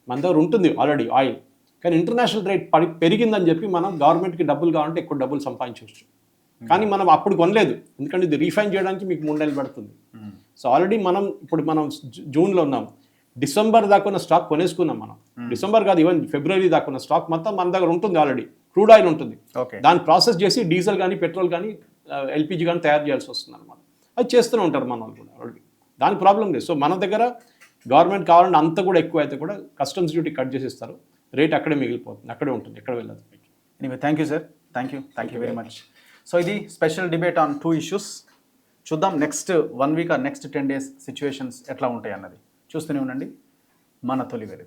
మన దగ్గర ఉంటుంది ఆల్రెడీ ఆయిల్, కానీ ఇంటర్నేషనల్ రేట్ పెరిగిందని చెప్పి మనం గవర్నమెంట్కి డబ్బులు కావాలంటే ఎక్కువ డబ్బులు సంపాదించవచ్చు. కానీ మనం అప్పుడు కొనలేదు, ఎందుకంటే ఇది రీఫైన్ చేయడానికి మీకు 3 నెలలు పడుతుంది. సో ఆల్రెడీ మనం జూన్లో ఉన్నాం, డిసెంబర్ దాకా ఉన్న స్టాక్ కొనేసుకున్నాం మనం. డిసెంబర్ కాదు, ఈవెన్ ఫిబ్రవరి దాకా ఉన్న స్టాక్ మొత్తం మన దగ్గర ఉంటుంది ఆల్రెడీ. క్రూడ్ ఆయిల్ ఉంటుంది, ఓకే. దాన్ని ప్రాసెస్ చేసి డీజిల్ కానీ పెట్రోల్ కానీ ఎల్పిజి కానీ తయారు చేయాల్సి వస్తుంది అనమాట. అది చేస్తూనే ఉంటారు మన వాళ్ళు కూడా ఆల్రెడీ, దానికి ప్రాబ్లం లేదు. సో మన దగ్గర గవర్నమెంట్ కావాలంటే అంత కూడా ఎక్కువ అయితే కూడా కస్టమ్స్ డ్యూటీ కట్ చేసి ఇస్తారు, రేట్ అక్కడే మిగిలిపోతుంది, అక్కడే ఉంటుంది, ఎక్కడ వెళ్ళదు. Anyway thank you sir, thank you very much. So ఇది స్పెషల్ డిబేట్ ఆన్ 2 ఇష్యూస్. చూద్దాం next 1 week or next 10 days situations ఎట్లా ఉంటాయి అన్నది. చూస్తూనే ఉండండి మన తొలి వెలుగు.